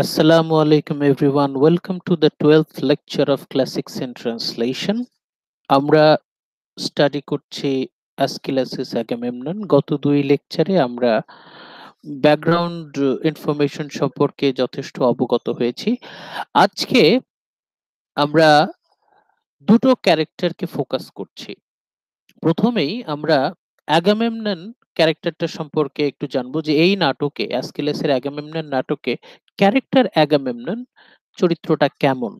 Assalamu alaikum everyone. Welcome to the 12th lecture of Classics in Translation. আমরা study করছি অ্যাস্কিলাসিস Agamemnon. গত দুই লেকচারে আমরা ব্যাকগ্রাউন্ড ইনফরমেশন সম্পর্কে যথেষ্ট অবগত হয়েছি। আজকে আমরা দুটো ক্যারেক্টারকে ফোকাস করছি। প্রথমেই আমরা অ্যাগামেমনন ক্যারেক্টারটা সম্পর্কে একটু জানবো যে এই নাটকে অ্যাস্কিলাসের অ্যাগামেমনন নাটকে ক্যারেক্টার অ্যাগামেমনন চরিত্রটা কেমন।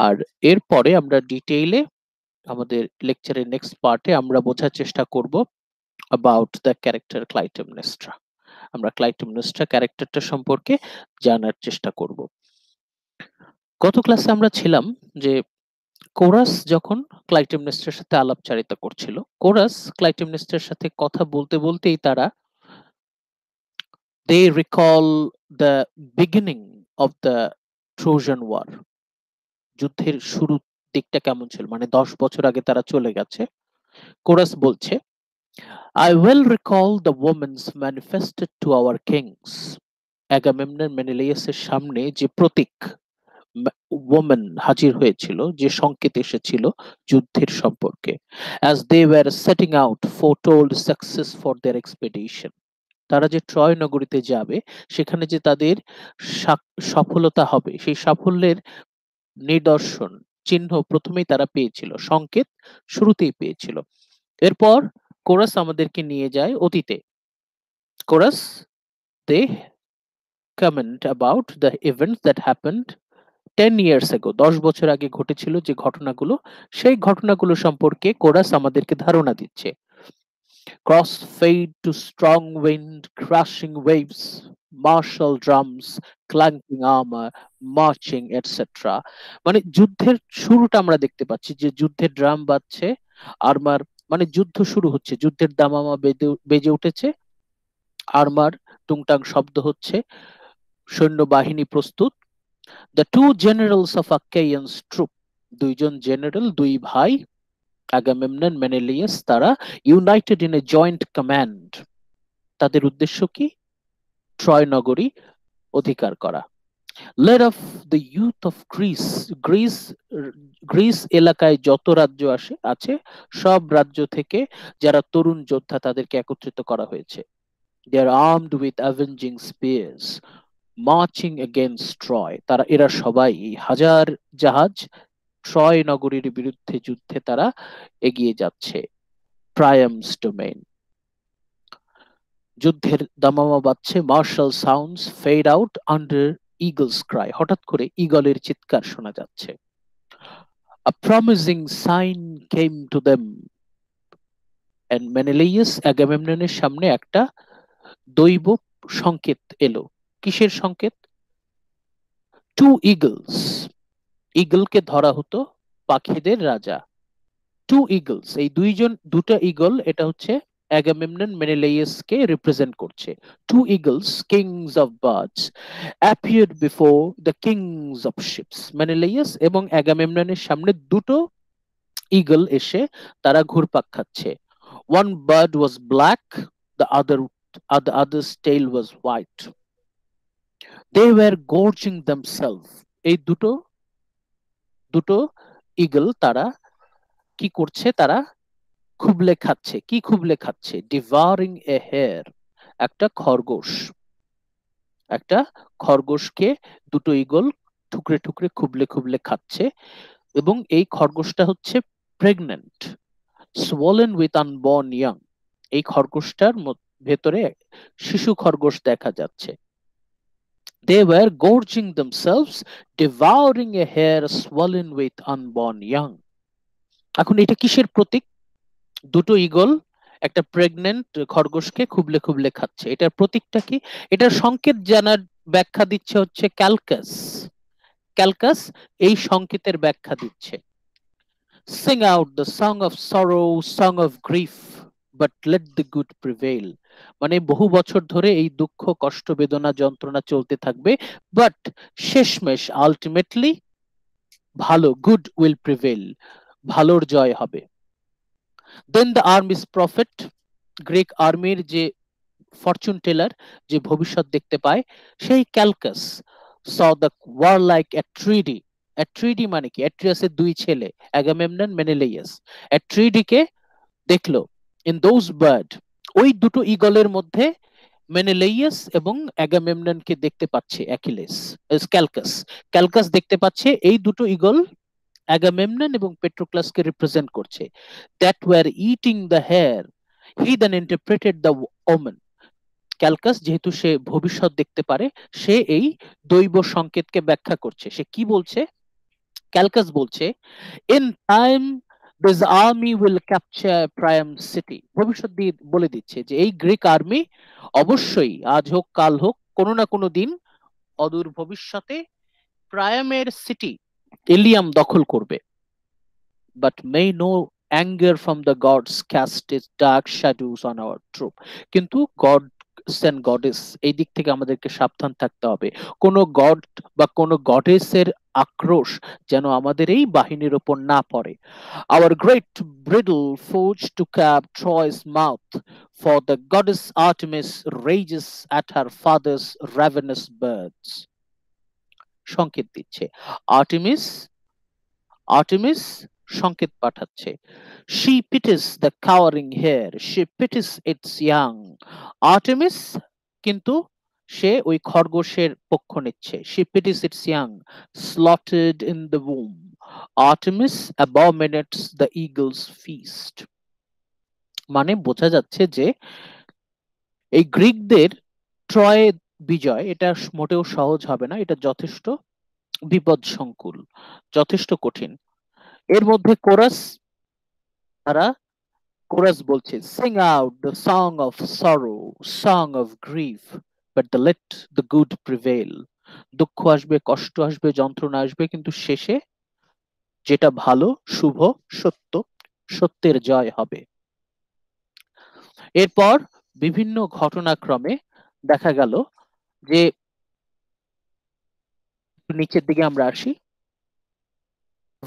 আর এরপরে আমরা ডিটেইলে আমাদের লেকচারের নেক্সট পার্টে আমরা বোঝার চেষ্টা করব অ্যাবাউট দ্য ক্যারেক্টার ক্লাইটেমনেস্ট্রা। আমরা ক্লাইটেমনেস্ট্রা ক্যারেক্টারটা সম্পর্কে জানার চেষ্টা করব। গত ক্লাসে আমরা ছিলাম যে কোরাস যখন ক্লাইটেমনেস্ট্রার সাথে আলাপচারিতা করছিল, কোরাস ক্লাইটেমনেস্ট্রার সাথে কথা বলতে বলতেই তারা they recall the beginning of the Trojan war. যুদ্ধের শুরু দিকটা কেমন ছিল, মানে 10 বছর আগে তারা চলে গেছে। কোরাস বলছে, I well recall the women's manifested to our kings. Agamemnon মেনেলিয়াসের সামনে যে প্রতীক ওমেন হাজির হয়েছিল, যে সংকেত এসেছিল যুদ্ধের সম্পর্কে, as they were setting out foretold success for their expedition. তারা যে ট্রয় নগরীতে যাবে, সেখানে যে তাদের সফলতা হবে, সেই সাফল্যের নিদর্শন চিহ্ন প্রথমেই তারা পেয়েছিল, সংকেত শুরুতেই পেয়েছিল। এরপর কোরাস আমাদেরকে নিয়ে যায় অতীতে। Chorus they comment about the events that happened 10 years ago, 10 বছর আগে ঘটেছিল যে ঘটনাগুলো, সেই ঘটনাগুলো সম্পর্কে কোরাস আমাদেরকে ধারণা দিচ্ছে। Cross fade to strong wind, crashing waves, martial drums, clanking armor, marching, etc. মানে যুদ্ধের শুরুটা আমরা দেখতে পাচ্ছি যে যুদ্ধের ড্রাম বাজছে, আর্মার, মানে যুদ্ধ শুরু হচ্ছে, যুদ্ধের দামামা বেজে উঠেছে, আর্মার টুংটাং শব্দ হচ্ছে, সৈন্যবাহিনী প্রস্তুত। The two generals of Achaeans troop, দুইজন জেনারেল, দুই ভাই আগামেমনন মেনেলিয়াস, তারা United in a joint command. তাদের উদ্দেশ্য কি? ট্রয় নগরী অধিকার করা। Led of the youth of Greece, Greece এলাকায় যত রাজ্য আছে সব রাজ্য থেকে যারা তরুণ যোদ্ধা, তাদেরকে একত্রিত করা হয়েছে। They are armed with avenging spears, marching against Troy. এরা সবাই হাজার জাহাজ ট্রয় নগরীর বিরুদ্ধে যুদ্ধে তারা এগিয়ে যাচ্ছে। প্রায়ামস ডোমেইন, যুদ্ধের দামামা বাজছে, martial sounds fade out under eagle's cry, হঠাৎ করে ঈগলের চিৎকার শোনা যাচ্ছে। A promising sign came to them, and Menelaus অ্যাগামেমননের সামনে একটা দৈব সংকেত এলো। কিসের সংকেত? টু ইগলস, ইগলকে ধরা হতো পাখিদের রাজা। টু ইগলস, এই দুটো ইগল, এটা হচ্ছে অ্যাগামেমনন মেনেলাইয়াসকে রিপ্রেজেন্ট করছে। Two eagles, kings of birds, appeared before the kings of ships. Menelaus এবং অ্যাগামেমননের সামনে দুটো ইগল এসে তারা ঘুরপাক খাচ্ছে। One bird was black, the other's tail was white. They were gorging themselves. এই দুটো ইগল তারা কি করছে? তারা খুবলে খাচ্ছে। কি খুবলে খাচ্ছে? ডিভারিং এ হেয়ার, একটা খরগোশ। একটা খরগোশকে দুটো ইগল টুকরে টুকরে খুবলে খুবলে খাচ্ছে, এবং এই খরগোশটা হচ্ছে প্রেগন্যান্ট, সোলেন উইথ আনবর্ন ইয়াং। এই খরগোশটার ভেতরে শিশু খরগোশ দেখা যাচ্ছে। They were gorging themselves, devouring a hare swollen with unborn young. এখন এটা কিসের প্রতীক? দুটো ইগল একটা প্রেগন্যান্ট খরগোশকে খুবলে খুবলে খাচ্ছে, এটার প্রতীকটা কি? এটার সংকেত জানার ব্যাখ্যা দিচ্ছে হচ্ছে ক্যালকাস। ক্যালকাস এই সংকেতের ব্যাখ্যা দিচ্ছে। Sing out the song of sorrow, song of grief, but let the good prevail. মানে বহু বছর ধরে এই দুঃখ, কষ্ট, বেদনা, যন্ত্রণা চলতে থাকবে, বাট শেষমেশ আলটিমেটলি ভালো, গুড উইল প্রিভেল, ভালোর জয় হবে। দেন দ্য আর্মিস প্রফেট, গ্রিক আর্মির যে ফরচুন টেলার, যে ভবিষ্যৎ দেখতে পায়, সেই ক্যালকাস saw the warlike Atridae. Atridae মানে কি? অ্যাট্রিয়াসের দুই ছেলে, অ্যাগামেমনন, মেনেলেইয়াস। অ্যাট্রিডিকে দেখলো ইন দোজ বার্ড, ওই দুটো ঈগলের মধ্যে মেনেলেইয়াস এবং অ্যাগামেমননকে দেখতে পাচ্ছে অ্যাকিলেস, ক্যালকাস। ক্যালকাস দেখতে পাচ্ছে এই দুটো ঈগল অ্যাগামেমনন এবং পেট্রোক্লাসকে রিপ্রেজেন্ট করছে। That were eating the hare, he then interpreted the omen. Calchas যেহেতু সে ভবিষ্যৎ দেখতে পারে, সে এই দৈব সংকেতকে ব্যাখ্যা করছে। সে কি বলছে? ক্যালকাস বলছে, in time this army will capture প্রায়াম city. ভবিষ্যৎ দিয়ে বলে দিচ্ছে যে এই গ্রিক আর্মি অবশ্যই আজ হোক কাল হোক কোনো না কোনো দিন অদূর ভবিষ্যতে প্রায়ামের সিটি ইলিয়াম দখল করবে। But may no anger from the gods cast is dark shadows on our troop. কিন্তু গড এন্ড গডেস, এই দিক থেকে আমাদেরকে সাবধান থাকতে হবে। কোন গড বা কোন গডেসের আক্রোশ যেন আমাদের এই বাহিনীর উপর না পড়ে। Our great bridal forged to cap Troy's mouth, for the goddess Artemis rages at her father's ravenous birds. সংকেত দিচ্ছে। আর্টেমিস, আর্টেমিস সংকেত পাঠাচ্ছে। She pities the cowering hare, she pities its young. Artemis কিন্তু সে ওই খরগোশের পক্ষ নিচ্ছে। She pities its young, slaughtered in the womb. Artemis abominates the eagle's feast. মানে বোঝা যাচ্ছে যে এই গ্রিকদের ট্রয় বিজয় এটা মোটেও সহজ হবে না, এটা যথেষ্ট বিপদ সংকুল, যথেষ্ট কঠিন। এর মধ্যে কোরাস, তারা কোরাস বলছে, sing out the song of sorrow, song of grief, but the let the good prevail. দুঃখ আসবে, কষ্ট আসবে, যন্ত্রণা আসবে, কিন্তু শেষে যেটা ভালো, শুভ, সত্য, সত্যের জয় হবে। এরপর বিভিন্ন ঘটনাক্রমে দেখা গেল যে নিচের দিকে আমরা আসি,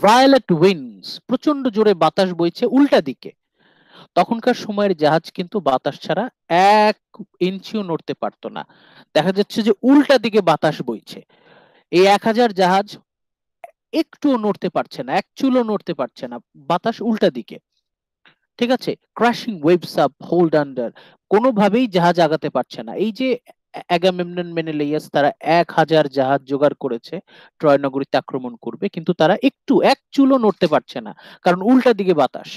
ভায়োলেট উইন্ডস, প্রচন্ড জোরে বাতাস বইছে উল্টা দিকে। তখনকার সময়ের জাহাজ কিন্তু বাতাস ছাড়া 1 ইঞ্চিও নড়তে পারতো না। দেখা যাচ্ছে যে উল্টা দিকে বাতাস বইছে। এই 1000 জাহাজ একটুও নড়তে পারছে না, এক চুলও নড়তে পারছে না, বাতাস উল্টা দিকে। ঠিক আছে, crushing waves up hold under, কোনোভাবেই জাহাজ আগাতে পারছে না। এই যে অ্যাগামেমনন, মেনেলেইয়াস, তারা 1000 জাহাজ জোগাড় করেছে ট্রয় নগরীতে আক্রমণ করবে, কিন্তু তারা একটু এক চুলও নড়তে পারছে না, কারণ উল্টা দিকে বাতাস।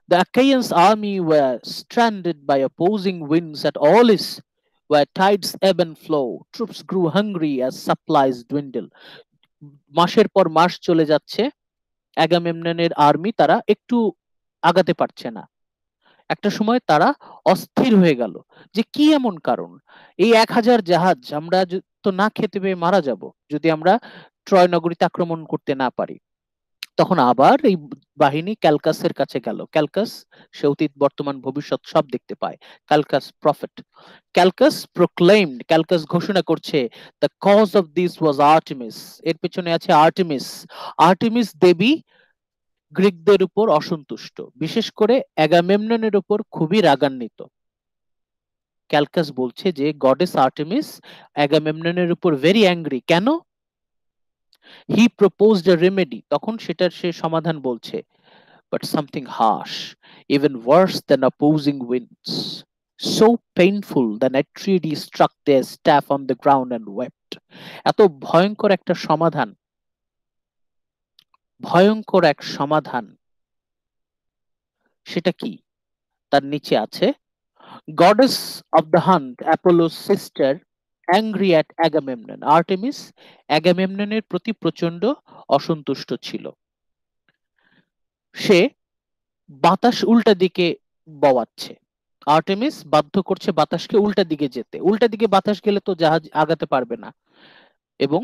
The Achaeans army were stranded by opposing winds at Aulis, where tides ebb and flow. Troops grew hungry as supplies dwindle. মাসের পর মাস চলে যাচ্ছে, অ্যাগামেমননের আর্মি তারা একটু আগাতে পারছে না। একটা সময় তারা অস্থির হয়ে গেল যে কি এমন কারণ, এই 1000 জাহাজ, আমরা তো না খেতে পেয়ে মারা যাব যদি আমরা ট্রয় নগরীতে আক্রমণ করতে না পারি। তখন আবার এই বাহিনী ক্যালকাসের কাছে গেল। ক্যালকাস, সে অতীত বর্তমান ভবিষ্যৎ সব দেখতে পায়। ক্যালকাস প্রফেট, ক্যালকাস প্রোক্লেইমড, ক্যালকাস ঘোষণা করছে, the cause of this was Artemis, এর পেছনে আছে আর্টেমিস। আর্টেমিস দেবী গ্রিকদের উপর অসন্তুষ্ট, বিশেষ করে অ্যাগামেমননের উপর খুবই রাগান্বিত। ক্যালকাস বলছে যে গডেস আর্টেমিস অ্যাগামেমননের উপর ভেরি অ্যাংরি। কেন? হি প্রপোজড আ রেমেডি, তখন সেটার সে সমাধান বলছে, but something harsh, even worse than opposing winds, so painful than Atridae struck their staff on the ground and wept. এত ভয়ঙ্কর একটা সমাধান, ভয়ঙ্কর এক সমাধান, সেটা কি? তার নিচে আছে, goddess of the hunt, Apollo's sister, angry at Agamemnon. Artemis অ্যাগামেমননের প্রতি প্রচন্ড অসন্তুষ্ট ছিল। সে বাতাস উল্টা দিকে বওয়াচ্ছে, আর্টেমিস বাধ্য করছে বাতাসকে উল্টা দিকে যেতে। উল্টা দিকে বাতাস গেলে তো জাহাজ আগাতে পারবে না, এবং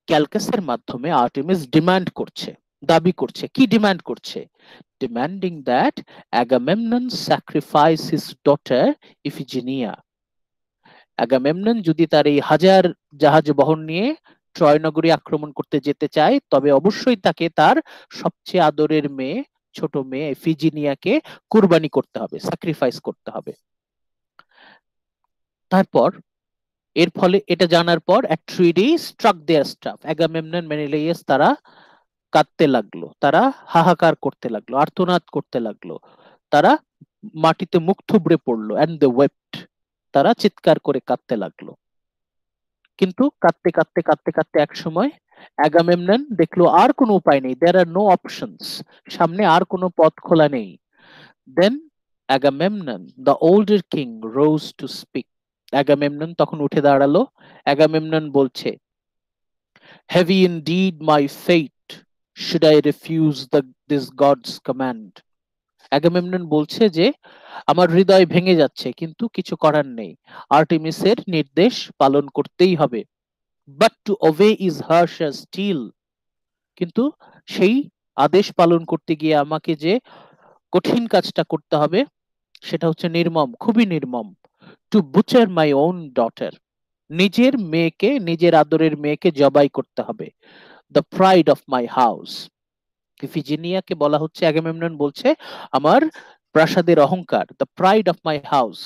ক্যালকাসের মাধ্যমে আর্টেমিস ডিমান্ড করছে, দাবি করছে, কি ডিমান্ড করছে? Demanding that Agamemnon sacrifice his daughter Iphigenia. Agamemnon যদি তার এই 1000 জাহাজ বহন নিয়ে ট্রয় নগরী আক্রমণ করতে যেতে চায়, তবে অবশ্যই তাকে তার সবচেয়ে আদরের মেয়ে, ছোট মেয়ে এফিজিনিয়াকে কুরবানি করতে হবে, স্যাক্রিফাইস করতে হবে। তারপর এর ফলে এটা জানার পর a treaty struck their staff. Agamemnon, মেনিলাইয়াস তারা কাঁদতে লাগলো, তারা হাহাকার করতে লাগলো, আর্তনাদ করতে লাগলো, তারা মাটিতে মুখ থুবড়ে পড়লো, and they wept, তারা চিৎকার করে কাঁদতে লাগলো। কিন্তু কাঁদতে কাঁদতে কাঁদতে কাঁদতে এক সময় অ্যাগামেমনন দেখলো আর কোনো উপায় নেই, দেয়ার আর নো অপশনস, সামনে আর কোনো পথ খোলা নেই। Then Agamemnon the older king rose to speak. Agamemnon তখন উঠে দাঁড়ালো। অ্যাগামেমনন বলছে, heavy indeed my fate, should I refuse this gods command. Agamemnon বলছে যে আমার হৃদয় ভেঙে যাচ্ছে, কিন্তু কিছু করার নেই, আর্টেমিসের নির্দেশ পালন করতেই হবে। But to obey is harsh as steel, কিন্তু সেই আদেশ পালন করতে গিয়ে আমাকে যে কঠিন কাজটা করতে হবে সেটা হচ্ছে নির্মম, খুবই নির্মম। To butcher my own daughter, নিজের মেয়েকে, নিজের আদরের মেয়েকে জবাই করতে হবে। The pride of my house, ইফিজিনিয়াকে বলা হচ্ছে, অ্যাগামেমনন বলছে আমার প্রাসাদের অহংকার, the pride of my house,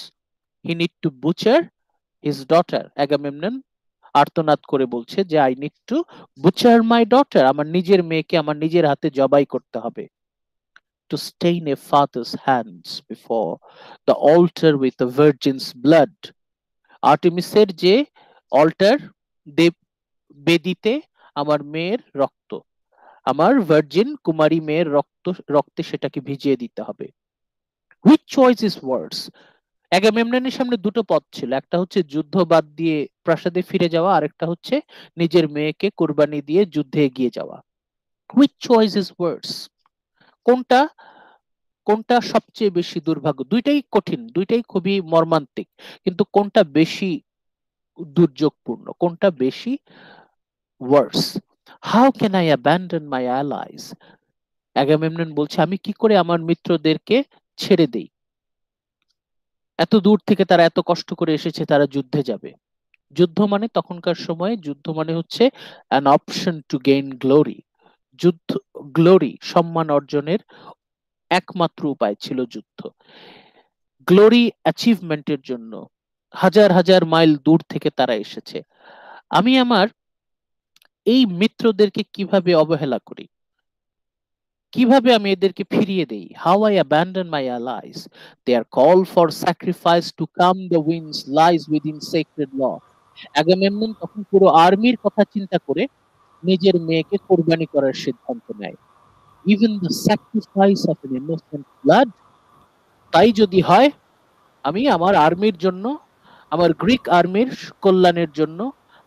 he need to butcher his daughter. Agamemnon আর্তনাদ করে বলছে যে I need to butcher my daughter, আমার নিজের মেয়েকে আমার নিজের হাতে জবাই করতে হবে। To stain a father's hands before the altar with the ভার্জিনস blood, আর্টেমিসের যে অল্টার, দেব বেদিতে আমার মেয়ের রক্ত, আমার ভার্জিন কুমারী মেয়ের রক্তে সেটাকে ভিজিয়ে দিতে হবে। হুইচ চয়েস ইজ ওয়ার্স, অ্যাগামেমননের সামনে দুটো পথ ছিল, একটা হচ্ছে যুদ্ধ বাদ দিয়ে প্রাসাদে ফিরে যাওয়া, আরেকটা হচ্ছে নিজের মেয়েকে কোরবানি দিয়ে যুদ্ধে এগিয়ে যাওয়া। হুইচ চয়েস ইজ ওয়ার্স, কোনটা কোনটা সবচেয়ে বেশি দুর্ভাগ্য? দুইটাই কঠিন, দুইটাই খুবই মর্মান্তিক, কিন্তু কোনটা বেশি দুর্যোগপূর্ণ, কোনটা বেশি worse? How can I abandon my allies, Agamemnon বলছে আমি কি করে আমার মিত্রদেরকে ছেড়ে দেই, এত দূর থেকে তারা এত কষ্ট করে এসেছে, তারা যুদ্ধে যাবে। যুদ্ধ মানে তখনকার সময়ে যুদ্ধ মানে হচ্ছে an option to gain glory, যুদ্ধ, গ্লোরি, সম্মান অর্জনের একমাত্র উপায় ছিল যুদ্ধ। গ্লোরি অ্যাচিভমেন্টের জন্য হাজার হাজার মাইল দূর থেকে তারা এসেছে। আমি আমার এই মিত্রদেরকে কিভাবে অবহেলা করি, কিভাবে আমি এদেরকে ফিরিয়ে দেই? How I abandon my allies, their call for sacrifice to calm the winds lies within sacred law. Agamemnon তখন পুরো আর্মির কথা চিন্তা করে নিজের মেয়েকে কোরবানি করার সিদ্ধান্ত নেয়। Even the sacrifice of an innocent blood, তাই যদি হয় আমি আমার আর্মির জন্য, আমার গ্রিক আর্মির কল্যাণের জন্য,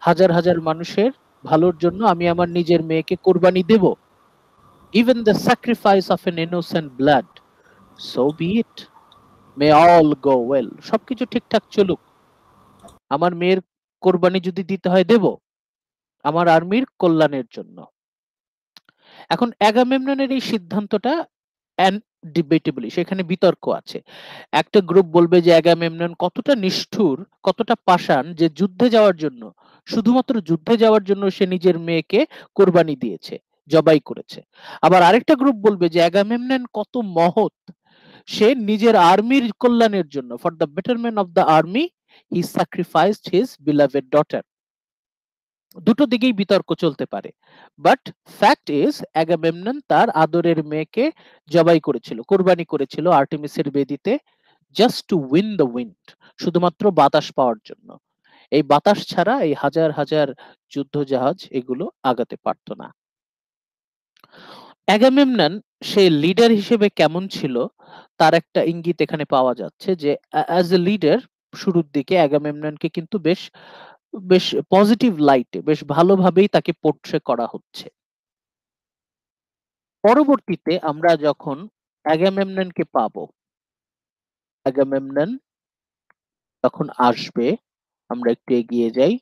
হাজার হাজার মানুষের ভালোর জন্য আমি আমার নিজের মেয়েকে কোরবানি দেব। Even the sacrifice of an innocent blood, so be it, may all go well, সবকিছু ঠিকঠাক চলুক, আমার মেয়ের কোরবানি যদি দিতে হয় দেব, আমার আর্মির কল্যাণের জন্য। এখন অ্যাগামেমননের এই সিদ্ধান্তটা ডিবেটেবলি, সেখানে বিতর্ক আছে। একটা গ্রুপ বলবে যে অ্যাগামেমনন কতটা নিষ্ঠুর, কতটা পাষাণ, যে যুদ্ধে যাওয়ার জন্য, শুধুমাত্র যুদ্ধে যাওয়ার জন্য সে নিজের মেয়েকে কোরবানি দিয়েছে, জবাই করেছে। আবার আরেকটা গ্রুপ বলবে যে অ্যাগামেমনন কত মহৎ, সে নিজের আর্মির কল্যাণের জন্য, for the betterment of the army, he sacrificed his beloved daughter. দুটো দিকেই বিতর্ক চলতে পারে, বাট ফ্যাক্ট ইজ অ্যাগামেমনন তার আদরের মেয়েকে জবাই করেছিল, কোরবানি করেছিল আর্টেমিসের বেদিতে, just to win the wind, শুধুমাত্র বাতাস পাওয়ার জন্য। এই বাতাস ছাড়া এই হাজার হাজার যুদ্ধ জাহাজ এগুলো আগাতে পারতো না। অ্যাগামেমনন সে লিডার হিসেবে কেমন ছিল তার একটা ইঙ্গিত এখানে পাওয়া যাচ্ছে, যে অ্যাজ এ লিডার শুরুর দিকে অ্যাগামেমননকে কিন্তু বেশ বেশ পজিটিভ লাইটে, বেশ ভালোভাবেই তাকে পোর্ট্রে করা হচ্ছে। পরবর্তীতে আমরা যখন অ্যাগামেমননকে পাবো, অ্যাগামেমনন তখন আসবে, আমরা একটু এগিয়ে যাই।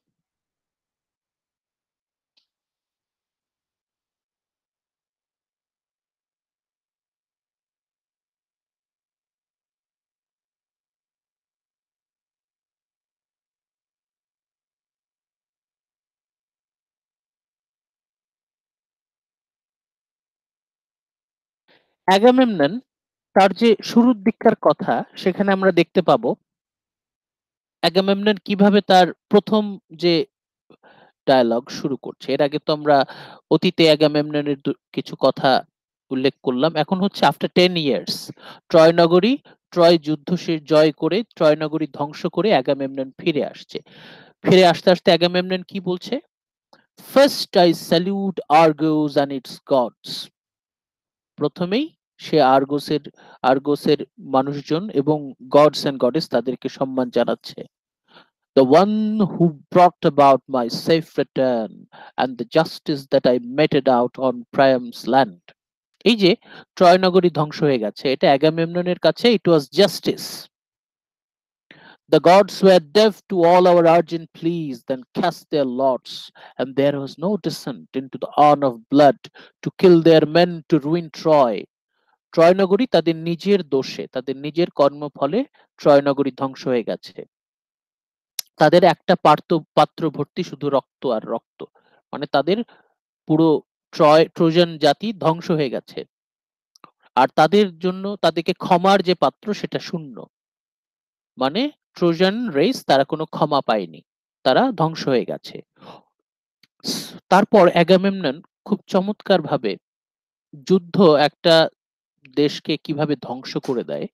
অ্যাগামেমনন তার যে শুরুর দিককার কথা, সেখানে আমরা দেখতে পাবো অ্যাগামেমনন কিভাবে তার প্রথম যে ডায়ালগ শুরু করছে। এর আগে তো আমরা অতীতে অ্যাগামেমননের কিছু কথা উল্লেখ করলাম। এখন হচ্ছে আফটার 10 ইয়ার্স ট্রয় নগরী, ট্রয় যুদ্ধ সে জয় করে ট্রয় নগরী ধ্বংস করে অ্যাগামেমনন ফিরে আসছে। ফিরে আসতে আসতে অ্যাগামেমনন কি বলছে? First I salute Argos and its gods. প্রথমেই সে আর্গোসের মানুষজন এবং গডস এন্ড গডেস তাদেরকে সম্মান জানাচ্ছে। The one who brought about my safe return and the justice that I meted out on Priam's land. এই যে ট্রয় নগরী ধ্বংস হয়ে গেছে, এটা অ্যাগামেমননের কাছে it was justice. The gods were deaf to all our urgent pleas, then cast their lots, and there was no descent into the urn of blood to kill their men to ruin Troy. Troy নগরী তাদের নিজের দোষে, তাদের নিজের কর্মফলে Troy নগরী ধ্বংস হয়ে গেছে। তাদের একটা পাত্র ভর্তি শুধু রক্ত আর রক্ত, মানে তাদের পুরো ট্রোজান জাতি ধ্বংস হয়ে গেছে, আর তাদের জন্য তাদেরকে ক্ষমার যে পাত্র সেটা শূন্য। মানে ট্রোজান রেস তারা কোনো ক্ষমা পায়নি, তারা ধ্বংস হয়ে গেছে। তারপর অ্যাগামেমনন খুব চমৎকার ভাবে যুদ্ধ একটা দেশকে কিভাবে ধ্বংস করে দেয়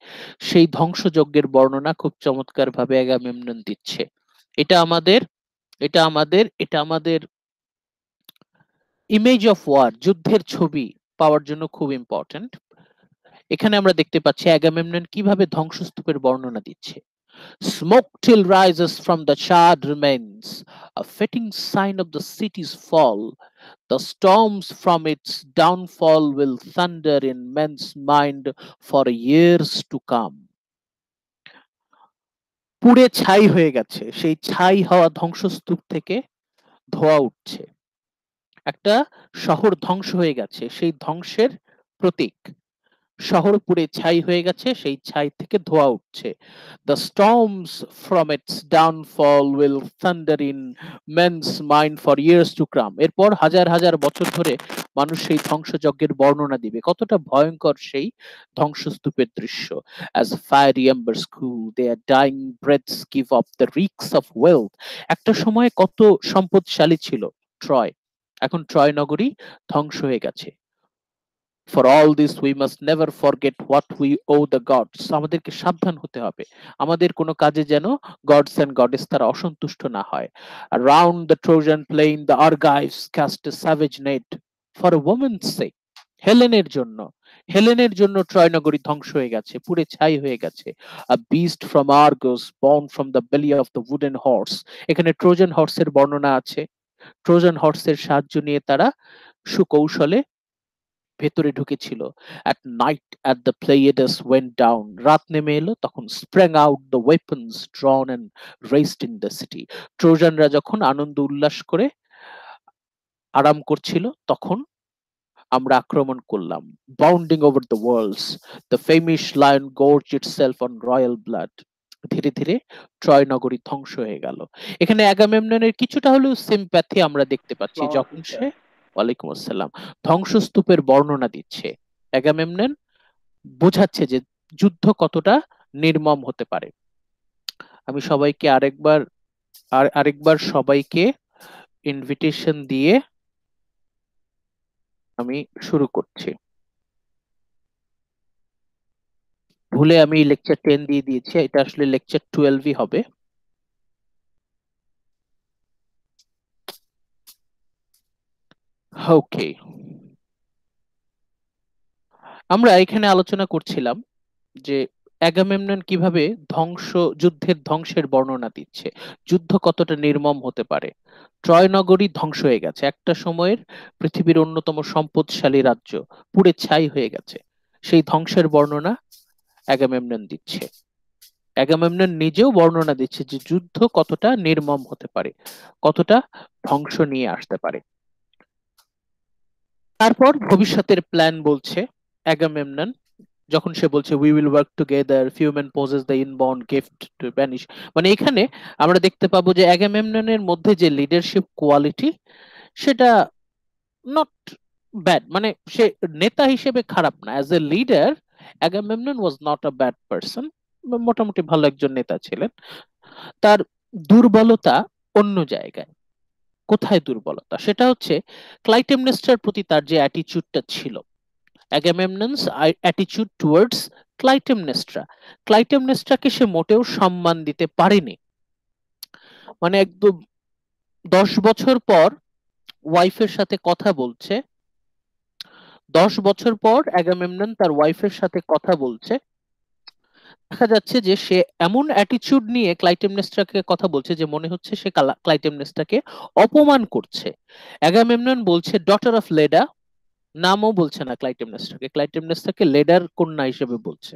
সেই ধ্বংসযজ্ঞের বর্ণনা খুব চমৎকার ভাবে অ্যাগামেমনন দিচ্ছে। এটা আমাদের এটা আমাদের এটা আমাদের ইমেজ অফ ওয়ার, যুদ্ধের ছবি পাওয়ার জন্য খুব ইম্পর্টেন্ট। এখানে আমরা দেখতে পাচ্ছি অ্যাগামেমনন কিভাবে ধ্বংসস্তূপের বর্ণনা দিচ্ছে। Smoke still rises from the charred remains, a fitting sign of the city's fall. The storms from its downfall will thunder in men's mind for years to come. পুড়ে ছাই হয়ে গেছে, সেই ছাই হওয়া ধ্বংসস্তূপ থেকে ধোঁয়া উঠছে। একটা শহর ধ্বংস হয়ে গেছে, সেই ধ্বংসের প্রতীক। শহর পুড়ে ছাই হয়ে গেছে, সেই ছাই থেকে ধোঁয়া উঠছে। The storms from its downfall will thunder in men's mind for years to come. এরপর হাজার হাজার বছর ধরে মানুষ সেই ধ্বংসযজ্ঞের বর্ণনা দিবে, কতটা ভয়ঙ্কর সেই ধ্বংসস্তূপের দৃশ্য। As fiery embers cool, their dying breaths give up the reeks of wealth. একটা সময় কত সম্পদশালী ছিল ট্রয়, এখন ট্রয় নগরী ধ্বংস হয়ে গেছে। For all this we must never forget what we owe the gods. আমাদেরকে সাবধান হতে হবে, আমাদের কোনো কাজে যেন গডস এন্ড গডেস তারা অসন্তুষ্ট না হয়। Around the Trojan plain the Argives cast a savage net for a woman's sake. হেলেনের জন্য ট্রয় নগরী ধ্বংস হয়ে গেছে, পুড়ে ছাই হয়ে গেছে। A beast from Argos born from the belly of the wooden horse. এখানে ট্রোজান হর্সের বর্ণনা আছে। ট্রোজান হর্সের সাহায্য নিয়ে তারা সুকৌশলে ভেতরে ঢুকেছিল। At night at the Pleiades went down. রাত নেমে এলো, তখন sprang out the weapons drawn and raced in the city. ট্রোজানরা যখন আনন্দ উল্লাস করে আরাম করছিল, তখন আমরা আক্রমণ করলাম। Bounding over the walls, the famous lion gorged itself on royal blood. ধীরে ধীরে ট্রয় নগরী ধ্বংস হয়ে গেল। এখানে অ্যাগামেমননের কিছুটা হলেও সিম্প্যাথি আমরা দেখতে পাচ্ছি যখন সে ওয়ালাইকুম আসসালাম ধ্বংসস্তূপের বর্ণনা দিচ্ছে। অ্যাগামেমনন বোঝাচ্ছে যে যুদ্ধ কতটা নির্মম হতে পারে। আমি সবাইকে আরেকবার সবাইকে ইনভিটেশন দিয়ে আমি শুরু করছি। ভুলে আমি লেকচার 10 দিয়ে দিয়েছি, এটা আসলে লেকচার 12ই হবে। ওকে, আমরা এখানে আলোচনা করছিলাম যে অ্যাগামেমনন কিভাবে ধ্বংসের বর্ণনা দিচ্ছে, যুদ্ধ কতটা নির্মম হতে পারে। ট্রয় নগরী ধ্বংস হয়ে গেছে, একটা সময়ের পৃথিবীর অন্যতম সম্পদশালী রাজ্য পুড়ে ছাই হয়ে গেছে, সেই ধ্বংসের বর্ণনা অ্যাগামেমনন দিচ্ছে। অ্যাগামেমনন নিজেও বর্ণনা দিচ্ছে যে যুদ্ধ কতটা নির্মম হতে পারে, কতটা ধ্বংস নিয়ে আসতে পারে। তারপর ভবিষ্যতের প্ল্যান বলছে অ্যাগামেমনন, যখন সে বলছে we will work together, few men possess the inborn gift to vanish. মানে এখানে আমরা দেখতে পাবো যে অ্যাগামেমননের মধ্যে যে লিডারশিপ কোয়ালিটি সেটা নট ব্যাড, মানে সে নেতা হিসেবে খারাপ না। As a leader Agamemnon was not a bad person, মোটামুটি ভালো একজন নেতা ছিলেন। তার দুর্বলতা অন্য জায়গায়। কোথায় দুর্বলতা? সেটা হচ্ছে ক্লাইটেমনেস্ট্রার প্রতি তার যে অ্যাটিচিউডটা ছিল, অ্যাগামেমননস অ্যাটিচিউড টুয়ার্ডস ক্লাইটেমনেস্ট্রা, ক্লাইটেমনেস্ট্রাকে সে মোটেও সম্মান দিতে পারেনি। মানে একদম 10 বছর পর ওয়াইফের সাথে কথা বলছে, 10 বছর পর অ্যাগামেমনন তার ওয়াইফের সাথে কথা বলছে, দেখা যাচ্ছে যে সে এমন অ্যাটিচিউড নিয়ে ক্লাইটেমনেস্ট্রাকে কথা বলছে যে মনে হচ্ছে সে ক্লাইটেমনেস্ট্রাকে অপমান করছে। অ্যাগামেমনন বলছে ডটার অফ লেডা, নামও বলছে না ক্লাইটেমনেস্ট্রাকে, ক্লাইটেমনেস্ট্রাকে লেডার কন্যা হিসেবে বলছে।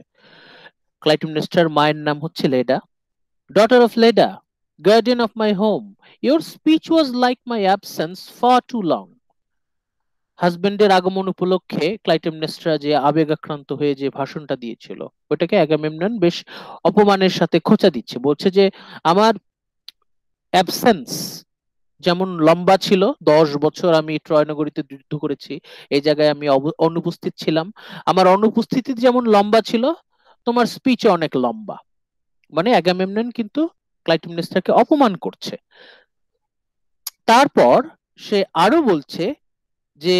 ক্লাইটেমনেস্ট্রার মায়ের নাম হচ্ছে Leda. Daughter of Leda, guardian of my home, your speech was like my absence for too long. হাজবেন্ডের আগমন উপলক্ষে ক্লাইটেমনেস্ট্রা যে আবেগাক্রান্ত হয়ে যে ভাষণটা দিয়েছিল, ওটাকে অ্যাগামেমনন বেশ অপমানের সাথে খোঁচা দিচ্ছে, বলছে যে আমার অ্যাবসেন্স যেমন লম্বা ছিল, 10 বছর আমি ট্রয় নগরীতে যুদ্ধ করেছি, এই জায়গায় আমি অনুপস্থিত ছিলাম, আমার অনুপস্থিতি যেমন লম্বা ছিল, তোমার স্পিচ অনেক লম্বা। মানে অ্যাগামেমনন কিন্তু ক্লাইটেমনেস্ট্রাকে অপমান করছে। তারপর সে আরো বলছে যে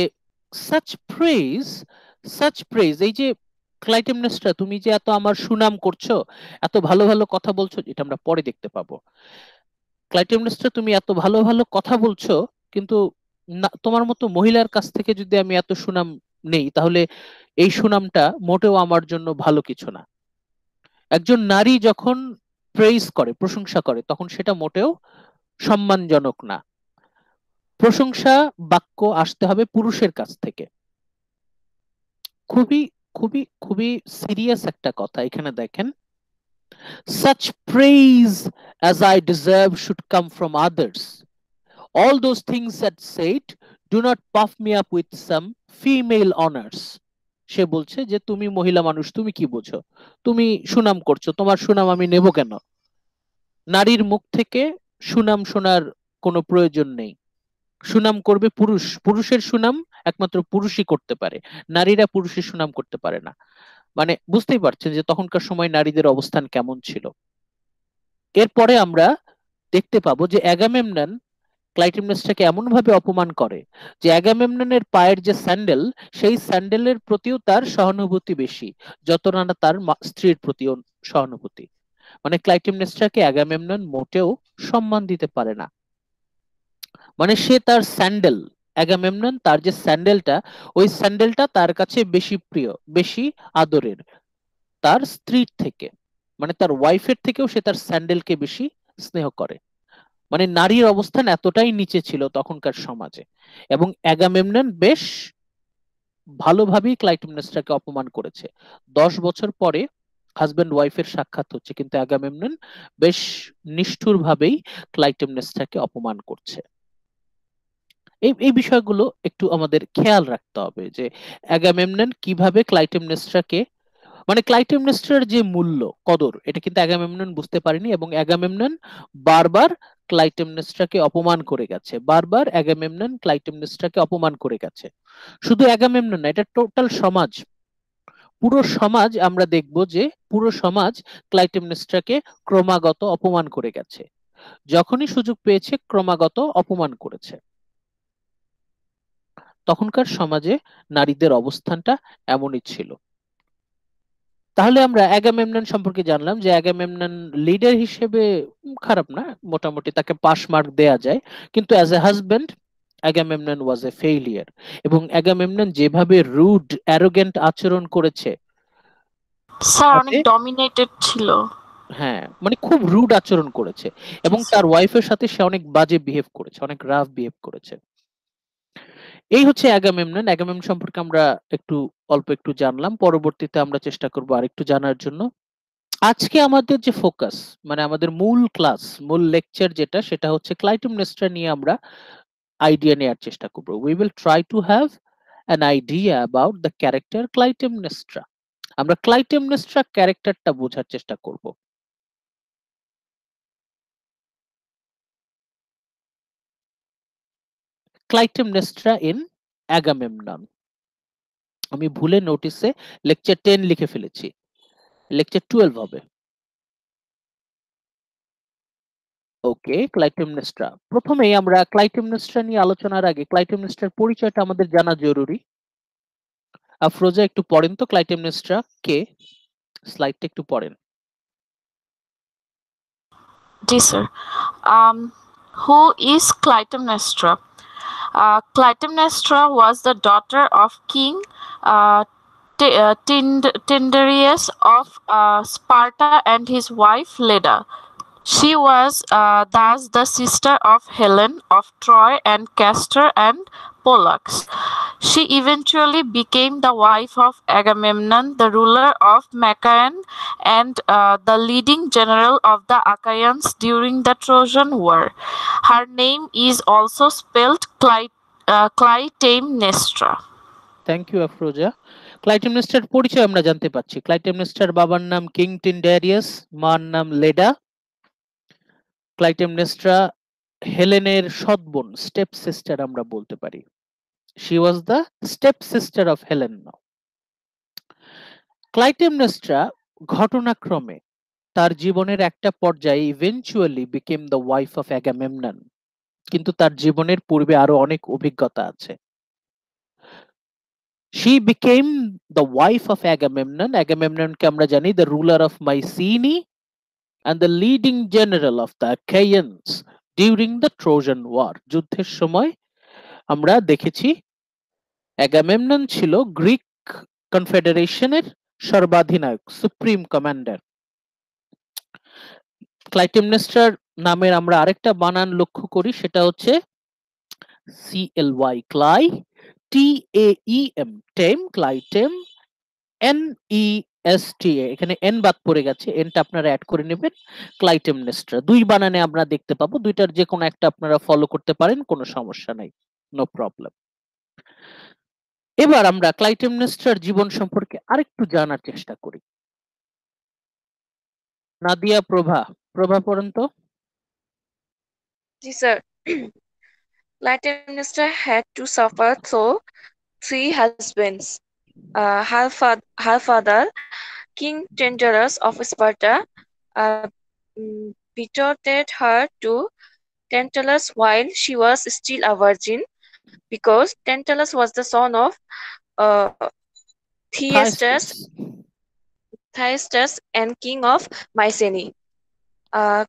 such praise, such praise, এই যে ক্লাইটেমনেস্ট্রা তুমি যে এত আমার সুনাম করছো, এত ভালো ভালো কথা বলছো, এটা আমরা পরে দেখতে পাবো। ক্লাইটেমনেস্ট্রা তুমি এত ভালো ভালো কথা বলছো, কিন্তু তোমার মতো মহিলার কাছ থেকে যদি আমি এত সুনাম নেই, তাহলে এই সুনামটা মোটেও আমার জন্য ভালো কিছু না। একজন নারী যখন প্রেইজ করে, প্রশংসা করে, তখন সেটা মোটেও সম্মানজনক না। প্রশংসা বাক্য আসতে হবে পুরুষের কাছ থেকে। খুবই খুবই খুবই সিরিয়াস একটা কথা এখানে দেখেন, such praise as I deserve should come from others. All those things that said do not puff me up with some female honors. সে বলছে যে তুমি মহিলা মানুষ, তুমি কি বোঝো, তুমি সুনাম করছো, তোমার সুনাম আমি নেব কেন? নারীর মুখ থেকে সুনাম শোনার কোনো প্রয়োজন নেই। সুনাম করবে পুরুষ, পুরুষের সুনাম একমাত্র পুরুষই করতে পারে, নারীরা পুরুষের সুনাম করতে পারে না। মানে বুঝতেই পারছেন যে তখনকার সময় নারীদের অবস্থান কেমন ছিল। এরপরে আমরা দেখতে পাবো যে অ্যাগামেমনন ক্লাইটেমনেস্ট্রাকে এমন ভাবে অপমান করে যে অ্যাগামেমননের পায়ের যে স্যান্ডেল, সেই স্যান্ডেলের প্রতিও তার সহানুভূতি বেশি, যত না তার স্ত্রীর প্রতিও সহানুভূতি। মানে ক্লাইটেমনেস্ট্রাকে অ্যাগামেমনন মোটেও সম্মান দিতে পারে না। মানে সে তার স্যান্ডেল, অ্যাগামেমনন তার যে স্যান্ডেলটা, ওই স্যান্ডেলটা তার কাছে বেশি প্রিয়, বেশি আদরের তার স্ত্রীর থেকে। মানে তার ওয়াইফের থেকেও সে তার স্যান্ডেলকে বেশি স্নেহ করে। মানে নারীর অবস্থান এতটাই নিচে ছিল তখনকার সমাজে, এবং অ্যাগামেমনন বেশ ভালোভাবেই ক্লাইটেমনেস্ট্রাকে অপমান করেছে। 10 বছর পরে হাজবেন্ড ওয়াইফের সাক্ষাৎ হচ্ছে, কিন্তু অ্যাগামেমনন বেশ নিষ্ঠুর ভাবেই ক্লাইটেমনেস্ট্রাকে অপমান করছে। এই এই বিষয়গুলো একটু আমাদের খেয়াল রাখতে হবে যে অ্যাগামেমনন কিভাবে ক্লাইটেমনেস্ট্রাকে, মানে ক্লাইটেমনেস্ট্রার যে মূল্য কদর, এটা কিন্তু অ্যাগামেমনন বুঝতে পারেনি, এবং অ্যাগামেমনন বারবার ক্লাইটেমনেস্ট্রাকে অপমান করে গেছে, বারবার অ্যাগামেমনন ক্লাইটেমনেস্ট্রাকে অপমান করে গেছে। শুধু অ্যাগামেমনন না, এটা টোটাল সমাজ, পুরো সমাজ আমরা দেখব যে পুরো সমাজ ক্লাইটেমনেস্ট্রাকে ক্রমাগত অপমান করে গেছে, যখনই সুযোগ পেয়েছে ক্রমাগত অপমান করেছে। তখনকার সমাজে নারীদের অবস্থানটা এমনই ছিল। তাহলে আমরা অ্যাগামেমনন সম্পর্কে জানলাম যে অ্যাগামেমনন লিডার হিসেবে খারাপ না, মোটামুটি তাকে পাস মার্ক দেয়া যায়, কিন্তু as a husband Agamemnon was A failure. এবং অ্যাগামেমনন যেভাবে রুড অ্যারোগেন্ট আচরণ করেছে, স্যার অনেক তাতে ডমিনেটেড ছিল। হ্যাঁ মানে খুব রুড আচরণ করেছে, জি এবং স্যার। তার ওয়াইফের সাথে সে অনেক বাজে বিহেভ করেছে, অনেক রাফ বিহেভ করেছে। এই হচ্ছে অ্যাগামেমনন। অ্যাগামেমনন সম্পর্কে আমরা একটু অল্প একটু জানলাম, পরবর্তীতে আমরা চেষ্টা করবো আরেকটু জানার জন্য। আজকে আমাদের যে ফোকাস, মানে আমাদের মূল ক্লাস, মূল লেকচার যেটা, সেটা হচ্ছে ক্লাইটেমনেস্ট্রা নিয়ে আমরা আইডিয়া নেওয়ার চেষ্টা করব। We will try to have an idea about the character Clytemnestra. আমরা ক্লাইটেমনেস্ট্রা ক্যারেক্টারটা বোঝার চেষ্টা করব। Clytemnestra in Agamemnon. আমি ভুলে নোটিসে লেকচার 10 লিখে ফেলেছি, লেকচার 12 হবে। ওকে, ক্লাইটেমনেস্ট্রা। প্রথমেই আমরা ক্লাইটেমনেস্ট্রা নিয়ে আলোচনার আগে ক্লাইটেমনেস্ট্রার পরিচয়টা আমাদের জানা জরুরি। আফরোজা একটু পড়েন তো ক্লাইটেমনেস্ট্রা কে, স্লাইডটা একটু পড়েন। জি sir. Who is Clytemnestra? Clytemnestra was the daughter of King Tyndareus of Sparta and his wife Leda. She was thus the sister of Helen of Troy and Castor and Pollux. She eventually became the wife of Agamemnon, the ruler of Machaon and the leading general of the Achaeans during the Trojan War. Her name is also spelled Clytemnestra. Thank you Afroza. ক্লাইটেমনেস্ট্রার পরিচয় আমরা জানতে পারছি। ক্লাইটেমনেস্ট্রার বাবার নাম king টিনডারিয়াস, মার নাম Leda. Clytemnestra হেলেনের সৎবোন, step sister আমরা বলতে পারি। She was the step sister of Helen. Clytemnestra ঘটনাক্রমে তার জীবনের একটা পর্যায়ে eventually became the wife of Agamemnon, কিন্তু তার জীবনের পূর্বে আরো অনেক অভিজ্ঞতা আছে। She became the wife of Agamemnon. Agamemnonকে আমরা জানি the ruler of Mycenae and the leading general of the Achaeans during the Trojan War. যুদ্ধের সময় আমরা দেখেছি অ্যাগামেমনন ছিল গ্রিক কনফেডারেশনের সর্বাধিনায়ক, সুপ্রিম কমান্ডার। ক্লাইটেমনেস্ট্রার নামের আমরা আরেকটা বানান লক্ষ্য করি, সেটা হচ্ছে CLY, ক্লাই, TAEM, টেম, ক্লাইটেম, NESTA, এখানে এন বাদ পড়ে গেছে, এনটা আপনারা অ্যাড করে নেবেন। ক্লাইটেমনেস্ট্রা দুই বানানে আমরা দেখতে পাবো, দুইটার যে কোনো একটা আপনারা ফলো করতে পারেন, কোনো সমস্যা নাই, নো প্রবলেম। এবার আমরা ক্লাইটেমনেস্ট্রার জীবন সম্পর্কে আরেকটু জানার চেষ্টা করি। নাদিয়া, প্রভা পড়েন তো। জি sir. Clytemnestra had to suffer through three husbands. Her father, King Tyndareus of Sparta, betrothed her to Tantalus while she was still a virgin, because Tantalus was the son of Thyestes and king of Mycenae.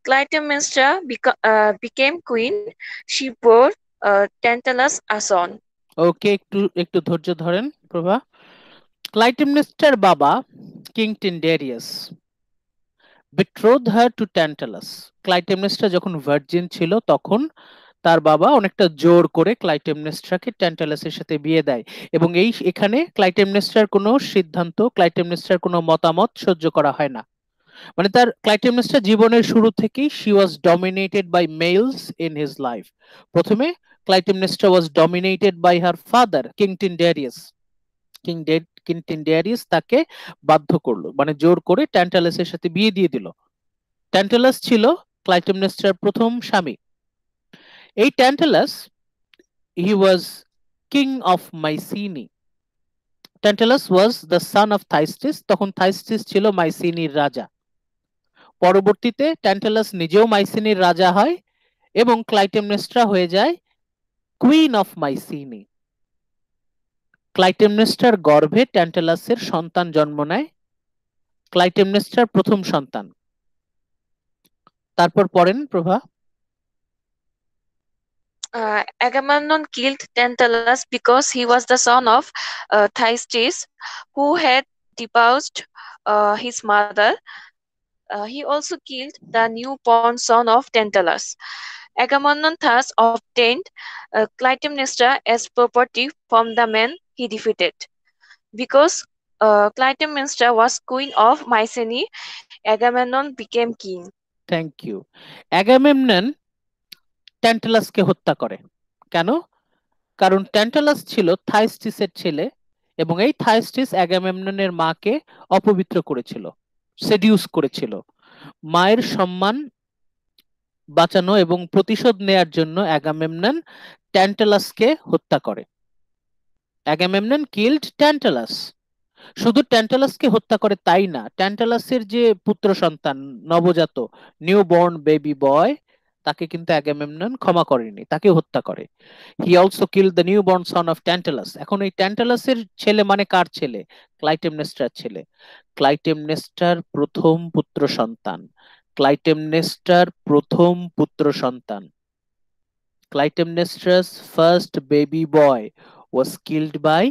Clytemnestra became queen. She bore Tantalus a son. Okay, একটু ধৈর্য ধরেন প্রভা। ক্লাইটেমনেস্ট্রার বাবা king Tyndareus betrothed her to Tantalus. Clytemnestra যখন virgin ছিল তখন তার বাবা অনেকটা জোর করে ক্লাইটেমনেস্ট্রাকে ট্যান্টালাসের সাথে বিয়ে দেয়, এবং এখানে ক্লাইটেমনেস্ট্রার কোনো সিদ্ধান্ত, ক্লাইটেমনেস্ট্রার কোনো মতামত সহ্য করা হয় না। মানে তার ক্লাইটেমনেস্ট্রা জীবনের শুরু থেকেই she was dominated by males in his life. প্রথমে Clytemnestra was dominated by her father King Tyndareus. King Tyndareus তাকে বাধ্য করলো, মানে জোর করে ট্যান্টালাসের সাথে বিয়ে দিয়ে দিল। ট্যান্টালাস ছিল ক্লাইটেমনেস্ট্রার প্রথম স্বামী। এই ট্যান্টালাস, he was king of Mycenae. Tantalus was the son of Thyestes. তখন থাইস্টিস ছিল মাইসিনির রাজা। পরবর্তীতে ট্যান্টালাস নিজেও মাইসিনির রাজা হয় এবং ক্লাইটেমনেস্ট্রা হয়ে যায় কুইন অফ মাইসিনি। ক্লাইটেমনেস্ট্রার গর্ভে ট্যান্টালাসের সন্তান জন্ম নেয়, ক্লাইটেমনেস্ট্রার প্রথম সন্তান। তারপর পড়েন প্রভা। Agamemnon killed Tantalus because he was the son of Thyestes, who had deposed his mother. He also killed the newborn son of Tantalus. Agamemnon thus obtained Clytemnestra as property from the man he defeated. Because Clytemnestra was queen of Mycenae, Agamemnon became king. Thank you. Agamemnon ট্যান্টালাসকে হত্যা করে। কেন? কারণ ট্যান্টালাস ছিল থাইস্টিসের ছেলে এবং এই থাইস্টিস অ্যাগামেমননের মাকে অপবিত্র করেছিল, সেডিউস করেছিল। মায়ের সম্মান বাঁচানো এবং প্রতিশোধ নেয়ার জন্য অ্যাগামেমনন ট্যান্টালাসকে হত্যা করে। Agamemnon killed Tantalus. শুধু ট্যান্টালাসকে হত্যা করে তাই না, ট্যান্টালাসের যে পুত্র সন্তান নবজাত নিউবর্ন বেবি বয় তাকে কিন্তু অ্যাগামেমনন ক্ষমা করেনি, তাকে হত্যা করে। He also kill the new born son of Tantalus. এখন এই ট্যান্টালাসের ছেলে মানে কার ছেলে? ক্লাইটেমনেস্ট্রার ছেলে। ক্লাইটেমনেস্ট্রার প্রথম পুত্র সন্তান, ক্লাইটেমনেস্ট্রার প্রথম পুত্র সন্তান, Clytemnestra's first baby boy was killed by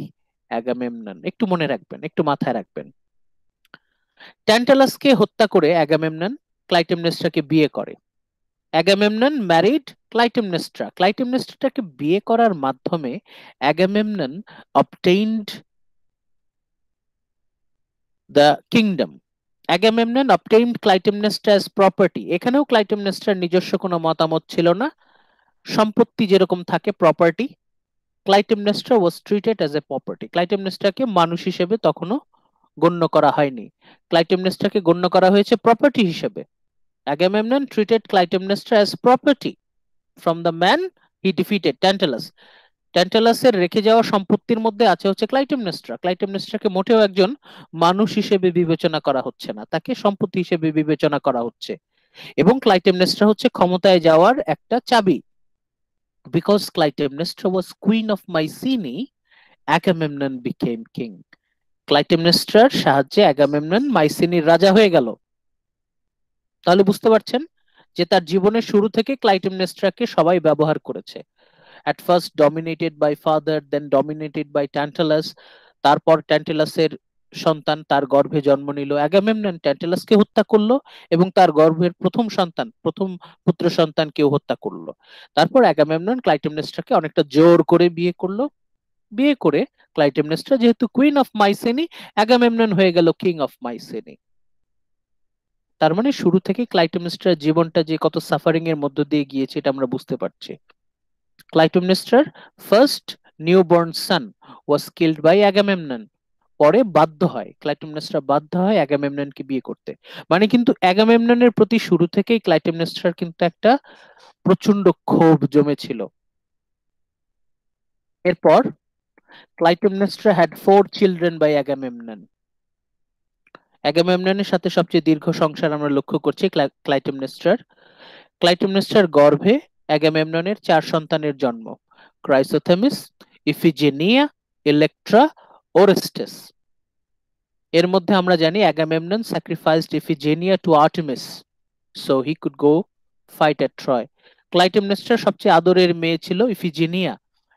Agamemnon. একটু মনে রাখবেন, একটু মাথায় রাখবেন। ট্যান্টালাসকে হত্যা করে অ্যাগামেমনন ক্লাইটেমনেস্ট্রাকে বিয়ে করে। Agamemnon married Clytemnestra. ক্লাইটেমনেস্ট্রাকে বিয়ে করার মাধ্যমে Agamemnon obtained the kingdom. Agamemnon obtained Clytemnestra as property. এখানেও ক্লাইটেমনেস্ট্রার নিজস্ব কোনো মতামত ছিল না। সম্পত্তি যেরকম থাকে property, Clytemnestra was treated as a property. ক্লাইটেমনেস্ট্রাকে মানুষ হিসেবে তখনও গণ্য করা হয়নি, ক্লাইটেমনেস্ট্রাকে গণ্য করা হয়েছে প্রপার্টি হিসেবে। Agamemnon treated Clytemnestra as property from the man he defeated, Tantalus. ট্যান্টালাসের রেখে যাওয়া সম্পত্তির মধ্যে আছে হচ্ছে ক্লাইটেমনেস্ট্রা। ক্লাইটেমনেস্ট্রাকে মোটেও একজন মানুষ হিসেবে বিবেচনা করা হচ্ছে না, তাকে সম্পত্তি হিসেবে বিবেচনা করা হচ্ছে। এবং ক্লাইটেমনেস্ট্রা হচ্ছে ক্ষমতায় যাওয়ার একটা চাবি। Because Clytemnestra was queen of Mycenae, Agamemnon became king. ক্লাইটেমনেস্ট্রার সাহায্যে অ্যাগামেমনন মাইসিনির রাজা হয়ে গেল। তাহলে বুঝতে পারছেন যে তার জীবনের শুরু থেকে ক্লাইটেমনেস্ট্রাকে সবাই ব্যবহার করেছে। at first dominated by father, then dominated by Tantalus, তারপর ট্যান্টালাসের সন্তান তার গর্ভে জন্ম নিল, অ্যাগামেমনন ট্যান্টালাসকে হত্যা করলো এবং তার গর্ভের প্রথম সন্তান, প্রথম পুত্র সন্তানকেও হত্যা করলো। তারপর অ্যাগামেমনন ক্লাইটেমনেস্ট্রাকে অনেকটা জোর করে বিয়ে করলো। বিয়ে করে ক্লাইটেমনেস্ট্রা যেহেতু কুইন অফ মাইসেনি, অ্যাগামেমনন হয়ে গেল কিং অফ মাইসেনি। তার মানে শুরু থেকে ক্লাইটেমনেস্ট্রার জীবনটা যে কত সাফারিং এর মধ্য দিয়ে গিয়েছে এটা আমরা বুঝতে পারছি। ক্লাইটেমনেস্ট্রার first newborn son was killed by Agamemnon. পরে বাধ্য হয়, ক্লাইটেমনেস্ট্রা বাধ্য হয় অ্যাগামেমননকে বিয়ে করতে। মানে কিন্তু অ্যাগামেমননের প্রতি শুরু থেকেই ক্লাইটেমনেস্ট্রার কিন্তু একটা প্রচন্ড ক্ষোভ জমেছিল। এরপর Clytemnestra had 4 children by Agamemnon. অ্যাগামেমননের সাথে সবচেয়ে দীর্ঘ সংসার আমরা লক্ষ্য করছি ক্লাইটেমনেস্ট্রার। ক্লাইটেমনেস্ট্রার গর্ভে অ্যাগামেমননের 4 সন্তানের জন্ম, ক্রাইসোথেমিস, ইফিজেনিয়া, ইলেকট্রা, ওরেস্টেস। এর মধ্যে আমরা জানি Agamemnon sacrificed Iphigenia to Artemis so he could go fight at Troy. ক্লাইটেমনেস্ট্রার সবচেয়ে আদরের মেয়ে ছিল ইফিজেনিয়া।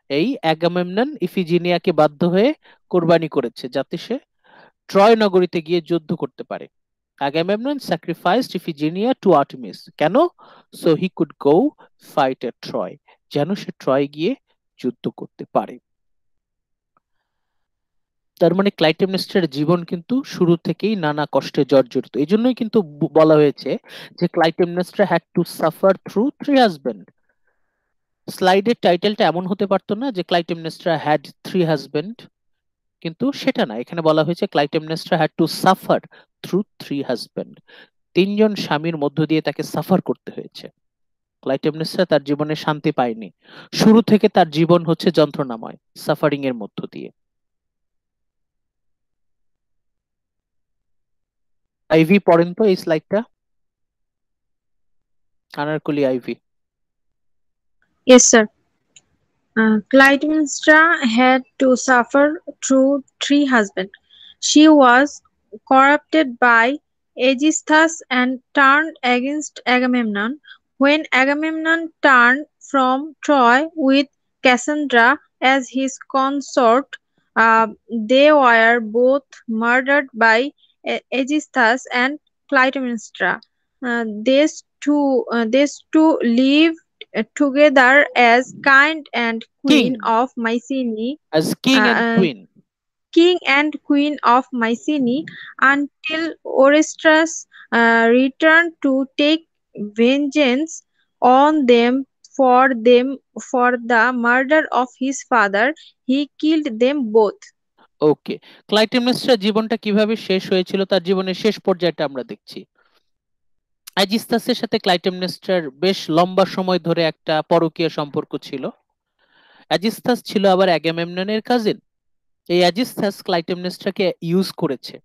এই অ্যাগামেমনন ইফিজেনিয়াকে বাধ্য হয়ে কোরবানি করেছে যাতে সে ট্রয় নগরীতে গিয়ে যুদ্ধ করতে পারে। Agamemnon sacrificed Iphigenia to Artemis. কেন? So he could go fight at Troy. যেন সে ট্রয় গিয়ে যুদ্ধ করতে পারে। তার মানে ক্লাইটেমনেস্ট্রার জীবন কিন্তু শুরু থেকেই নানা কষ্টে জর্জরিত। এই জন্যই কিন্তু বলা হয়েছে যে Clytemnestra had to suffer through 3 husband. স্লাইডের টাইটেলটা এমন হতে পারতো না যে ক্লাইটেমনেস্ট্রা হ্যাড 3 হাজবেন্ড, কিন্তু সেটা না, এখানে বলা হয়েছে Clytemnestra had to suffer through 3 husband. 3 জন স্বামীর মধ্য দিয়ে তাকে সাফার করতে হয়েছে। ক্লাইটেমনেস্ট্রা তার জীবনে শান্তি পায়নি, শুরু থেকে তার জীবন হচ্ছে যন্ত্রণাময়, সাফারিং এর মধ্য দিয়ে। আইভি পড়েন তো এই স্লাইডটা, Anarkali Ivy. Yes, sir. Clytemnestra had to suffer through 3 husbands. She was corrupted by Aegisthus and turned against Agamemnon. When Agamemnon turned from Troy with Cassandra as his consort, they were both murdered by Aegisthus and Clytemnestra. These two lived together as king and queen King. of Mycenae, As king and queen. king and queen of Mycenae, until Orestes returned to take vengeance on them for the murder of his father. He killed them both. ওকে, ক্লাইটেমনেস্ট্রার জীবনটা কিভাবে শেষ হয়েছিল তার জীবনের শেষ পর্যায়টা আমরা দেখছি। অ্যাজিস্থাসের সাথে ক্লাইটেমনেস্ট্রার বেশ লম্বা সময় ধরে একটা পরকীয় সম্পর্ক ছিল। অ্যাজিস্থাস ছিল আবার অ্যাগামেমননের কাজিন। এই অ্যাজিস্থাস ক্লাইটেমনেস্ট্রাকে ইউজ করেছে।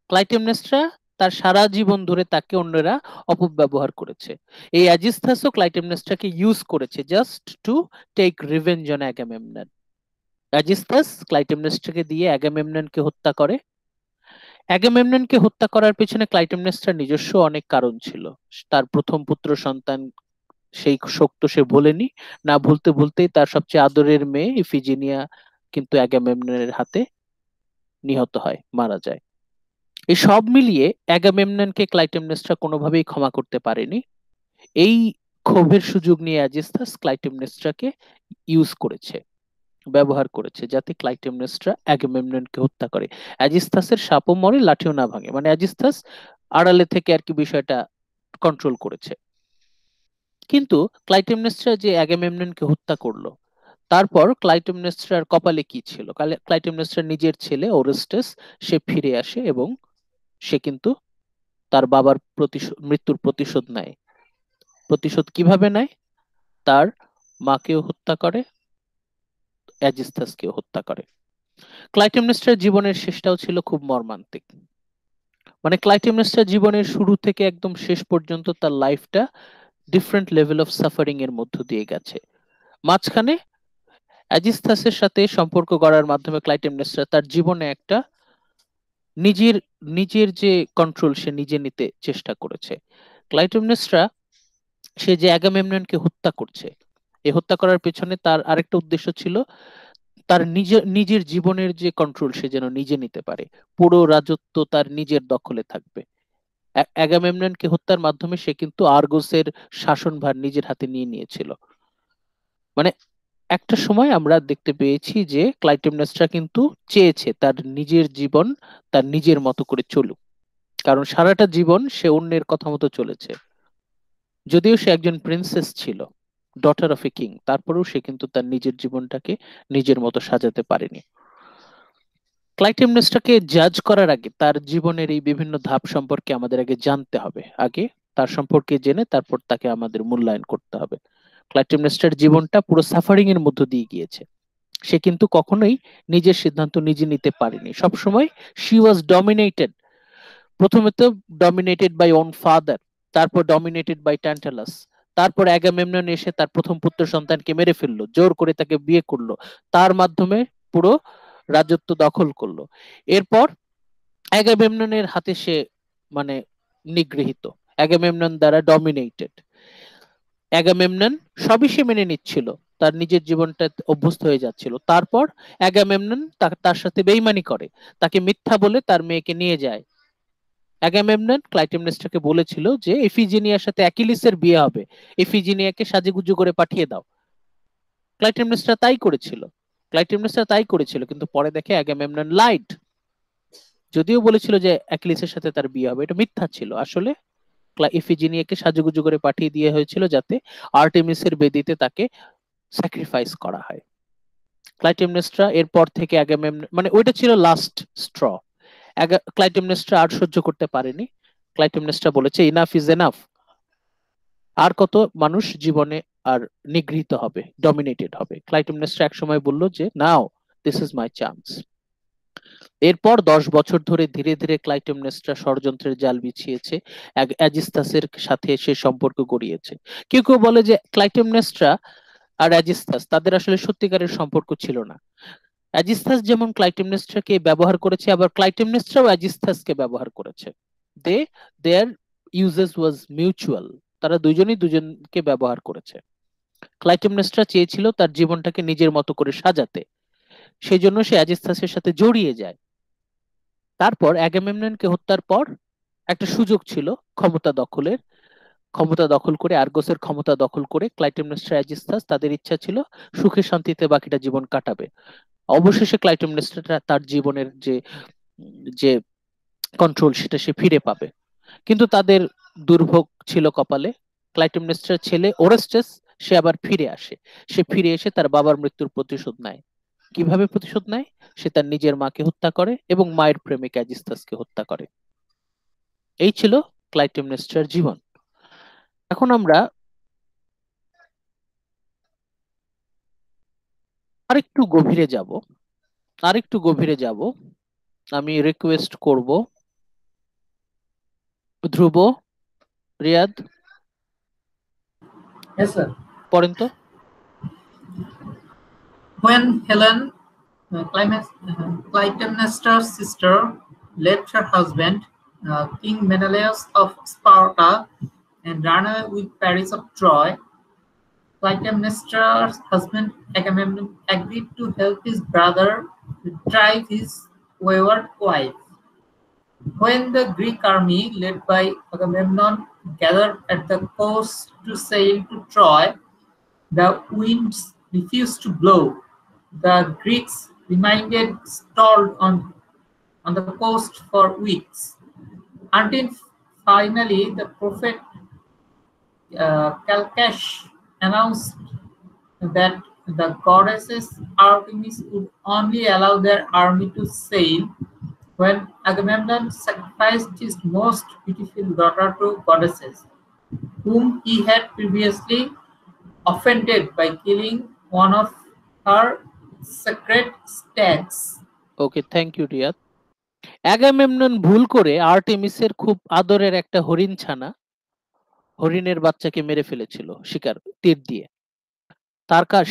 ক্লাইটেমনেস্ট্রা তার সারা জীবন ধরে তাকে অন্যরা অপব্যবহার করেছে। এই অ্যাজিস্থাসও ক্লাইটেমনেস্ট্রাকে ইউজ করেছে just to take revenge on Agamemnon. Aegisthus ক্লাইটেমনেস্ট্রাকে দিয়ে অ্যাগামেমননকে হত্যা করে। অ্যাগামেমননকে হত্যা করার পেছনে ক্লাইটেমনেস্ট্রার নিজস্ব অনেক কারণ ছিল। তার প্রথম পুত্র সন্তান, সেই শোক তো সে ভোলেনি, না ভুলতে ভুলতেই তার সবচেয়ে আদরের মেয়ে ইফিজিনিয়া কিন্তু অ্যাগামেমননের হাতে নিহত হয়, মারা যায়। এই সব মিলিয়ে অ্যাগামেমননকে ক্লাইটেমনেস্ট্রা কোনোভাবেই ক্ষমা করতে পারেনি। এই ক্ষোভের সুযোগ নিয়ে অ্যাজিস্থাস ক্লাইটেমনেস্ট্রাকে ইউজ করেছে, ব্যবহার করেছে, যাতে ক্লাইটেমনেস্ট্রা অ্যাগামেমননকে হত্যা করে। অ্যাজিস্থাসের সাপও মরে, লাঠিও না ভাঙে, মানে অ্যাজিস্থাস আড়ালে থেকে আর কি বিষয়টা কন্ট্রোল করেছে। কিন্তু ক্লাইটেমনেস্ট্রা যে অ্যাগামেমননকে হত্যা করলো, তারপর ক্লাইটেমনেস্ট্রার কপালে কি ছিল? ক্লাইটেমনেস্ট্রার নিজের ছেলে ওরেস্টাস সে ফিরে আসে এবং সে কিন্তু তার বাবার মৃত্যুর প্রতিশোধ নেয়। প্রতিশোধ কিভাবে নেয়? তার মাকেও হত্যা করে, অ্যাজিস্থাসকেও হত্যা করে। ক্লাইটেমনেস্ট্রার জীবনের শেষটাও ছিল খুব মর্মান্তিক। মানে ক্লাইটেমনেস্ট্রার জীবনের শুরু থেকে একদম শেষ পর্যন্ত তার লাইফটা ডিফারেন্ট লেভেল অফ সাফারিং এর মধ্য দিয়ে গেছে। মাঝখানে অ্যাজিস্থাসের সাথে সম্পর্ক গড়ার মাধ্যমে ক্লাইটেমনেস্ট্রা তার জীবনে একটা নিজের নিজের যে কন্ট্রোল সে নিজে নিতে চেষ্টা করেছে। ক্লাইটেমনেস্ট্রা সে যে অ্যাগামেমননকে হত্যা করছে, এই হত্যা করার পেছনে তার আরেকটা উদ্দেশ্য ছিল, তার নিজের জীবনের যে কন্ট্রোল সে যেন নিজে নিতে পারে, পুরো রাজত্ব তার নিজের দখলে থাকবে। অ্যাগামেমননকে হত্যার মাধ্যমে সে কিন্তু আর্গোসের শাসনভার নিজের হাতে নিয়ে নিয়েছিল। মানে একটা সময় আমরা দেখতে পেয়েছি যে ক্লাইটেমনেস্ট্রা কিন্তু চেয়েছে তার নিজের জীবন তার নিজের মতো করে চলুক, কারণ সারাটা জীবন সে অন্যের কথা মতো চলেছে। যদিও সে একজন প্রিন্সেস ছিল, ডটার অফ এ কিং, তারপরেও সে কিন্তু তার নিজের জীবনটাকে নিজের মতো সাজাতে পারেনি। ক্লাইটেমনেস্ট্রাকে জাজ করার আগে তার জীবনের এই বিভিন্ন ধাপ সম্পর্কে আমাদের আগে জানতে হবে, আগে তার সম্পর্কে জেনে তারপর তাকে আমাদের মূল্যায়ন করতে হবে। ক্লাইটেমনেস্ট্রার জীবনটা পুরো সাফারিং এর মধ্য দিয়ে গিয়েছে। সে কিন্তু কখনোই নিজের সিদ্ধান্ত নিজে নিতে পারেনি, সবসময় শি ওয়াজ ডমিনেটেড। প্রথমে তো ডমিনেটেড বাই ওন ফাদার, তারপর ডমিনেটেড বাই ট্যান্টালাস, তারপর অ্যাগামেমনন এসে তার প্রথম পুত্র সন্তানকে মেরে ফেললো, জোর করে তাকে বিয়ে করলো, তার মাধ্যমে পুরো রাজত্ব দখল করলো। এরপর অ্যাগামেমননের হাতে সে মানে নিগৃহীত, অ্যাগামেমনন দ্বারা ডমিনেটেড। অ্যাগামেমনন সবই সে মেনে নিচ্ছিল, তার নিজের জীবনটা অভ্যস্ত হয়ে যাচ্ছিল। তারপর অ্যাগামেমনন তার সাথে বেইমানি করে, তাকে মিথ্যা বলে তার মেয়েকে নিয়ে যায়। অ্যাগামেমনন ক্লাইটেমনেস্ট্রাকে বলেছিল যে ইফিজিনিয়ার সাথে অ্যাকিলিসের বিয়ে হবে, ইফিজিনিয়াকে সাজুগুজু করে পাঠিয়ে দাও। ক্লাইটেমনেস্ট্রা তাই করেছিল, কিন্তু পরে দেখে অ্যাগামেমনন লাইড। যদিও বলেছিল যে অ্যাকিলিসের সাথে তার বিয়ে হবে, এটা মিথ্যা ছিল। আসলে ইফিজিনিয়াকে সাজুগুজু করে পাঠিয়ে দিয়ে হয়েছিল যাতে আর্টেমিসের বেদিতে তাকে স্যাক্রিফাইস করা হয়। ক্লাইটেমনেস্ট্রা এরপর থেকে মানে ওইটা ছিল লাস্ট স্ট্র। ক্লাইটেমনেস্ট্রা আর সহ্য করতে পারেনি। ক্লাইটেমনেস্ট্রা বলেছে ইনাফ ইজ এনাফ, আর কত মানুষ জীবনে আর নিগৃহীত হবে, ডমিনেটেড হবে। ক্লাইটেমনেস্ট্রা একসময় বলল যে নাও দিস ইজ মাই চান্স। এরপর 10 বছর ধরে ধীরে ধীরে ক্লাইটেমনেস্ট্রা ষড়যন্ত্রের জাল বিছিয়েছে, অ্যাজিস্থাসের সাথে সে সম্পর্ক গড়িয়েছে। কেউ কেউ বলে যে ক্লাইটেমনেস্ট্রা আর অ্যাজিস্থাস তাদের আসলে সত্যিকারের সম্পর্ক ছিল না। অ্যাজিস্থাস যেমন ক্লাইটেমনেস্ট্রাকে ব্যবহার করেছে, আবার ক্লাইটেমনেস্ট্রাও অ্যাজিস্থাসকে ব্যবহার করেছে। দেয়ার ইউজেস ওয়াজ মিউচুয়াল, তারা দুজনেই দুজনকে ব্যবহার করেছে। ক্লাইটেমনেস্ট্রা চেয়েছিল তার জীবনটাকে নিজের মতো করে সাজাতে, সেই জন্য সে অ্যাজিস্থাসের সাথে জড়িয়ে যায়। তারপর অ্যাগামেমননকে হত্যার পর একটা সুযোগ ছিল ক্ষমতা দখলের, ক্ষমতা দখল করে আর্গোসের ক্ষমতা দখল করে ক্লাইটেমনেস্ট্রা অ্যাজিস্থাস তাদের ইচ্ছা ছিল সুখে শান্তিতে বাকিটা জীবন কাটাবে। অবশেষে ক্লাইটেমনেস্ট্রা তার জীবনের যে যে কন্ট্রোল সেটা সে ফিরে পাবে, কিন্তু তাদের দুর্ভোগ ছিল কপালে। ক্লাইটেমনেস্ট্রার ছেলে ওরেস্টাস সে আবার ফিরে আসে, সে ফিরে এসে তার বাবার মৃত্যুর প্রতিশোধ নেয়। কিভাবে প্রতিশোধ নেয়? সে তার নিজের মাকে হত্যা করে এবং মায়ের প্রেমিক অ্যাজিস্থাসকে হত্যা করে। এই ছিল ক্লাইটেমনেস্ট্রার জীবন। এখন আমরা আরেকটু গভীরে যাব। আমি রিকোয়েস্ট করব ধ্রুব, রিয়াদ Yes, sir. পড়েন তো। When Helen, Clytemnestra's sister, left her husband, King Menelaus of Sparta, and ran away with Paris of Troy, Clytemnestra's husband Agamemnon agreed to help his brother retrieve his wayward wife. When the Greek army, led by Agamemnon, gathered at the coast to sail to Troy, the winds refused to blow. The Greeks remained stalled on the coast for weeks, until finally the prophet Calcash announced that the goddesses Artemis would only allow their army to sail when Agamemnon sacrificed his most beautiful daughter to goddesses, whom he had previously offended by killing one of her sacred stags. Okay, thank you Riyad. Agamemnon ভুল করে আর্টেমিসের খুব আদরের একটা হরিণ ছানা, হরিণের বাচ্চাকে মেরে ফেলেছিল শিকার তীর দিয়ে।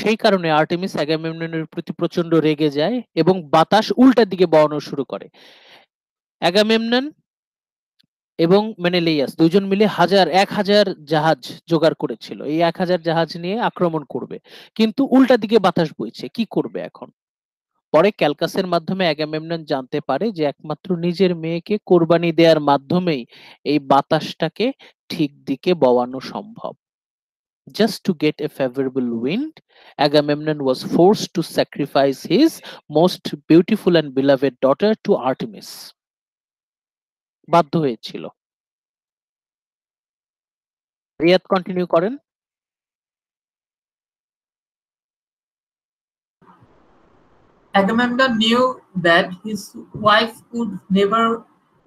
সেই কারণে আর্টেমিস অ্যাগামেমননের প্রতি প্রচন্ড রেগে যায় এবং বাতাস উল্টা দিকে বওয়ানো শুরু করে। অ্যাগামেমনন এবং মেনেলিয়াস দুজন মিলে 1000 জাহাজ জোগাড় করেছিল, এই 1000 জাহাজ নিয়ে আক্রমণ করবে, কিন্তু উল্টা দিকে বাতাস বইছে, কি করবে এখন? পরে ক্যালকাসের মাধ্যমে অ্যাগামেমনন জানতে পারে যে একমাত্র নিজের মেয়েকে কোরবানি দেওয়ার মাধ্যমেই এই বাতাসটাকে ঠিক দিকে বওয়ানো সম্ভব। Just to get a favorable wind, Agamemnon was forced to sacrifice his most beautiful and beloved daughter to Artemis. বাধ্য হয়েছিল। রিয়াদ কন্টিনিউ করেন। Agamemnon knew that his wife would never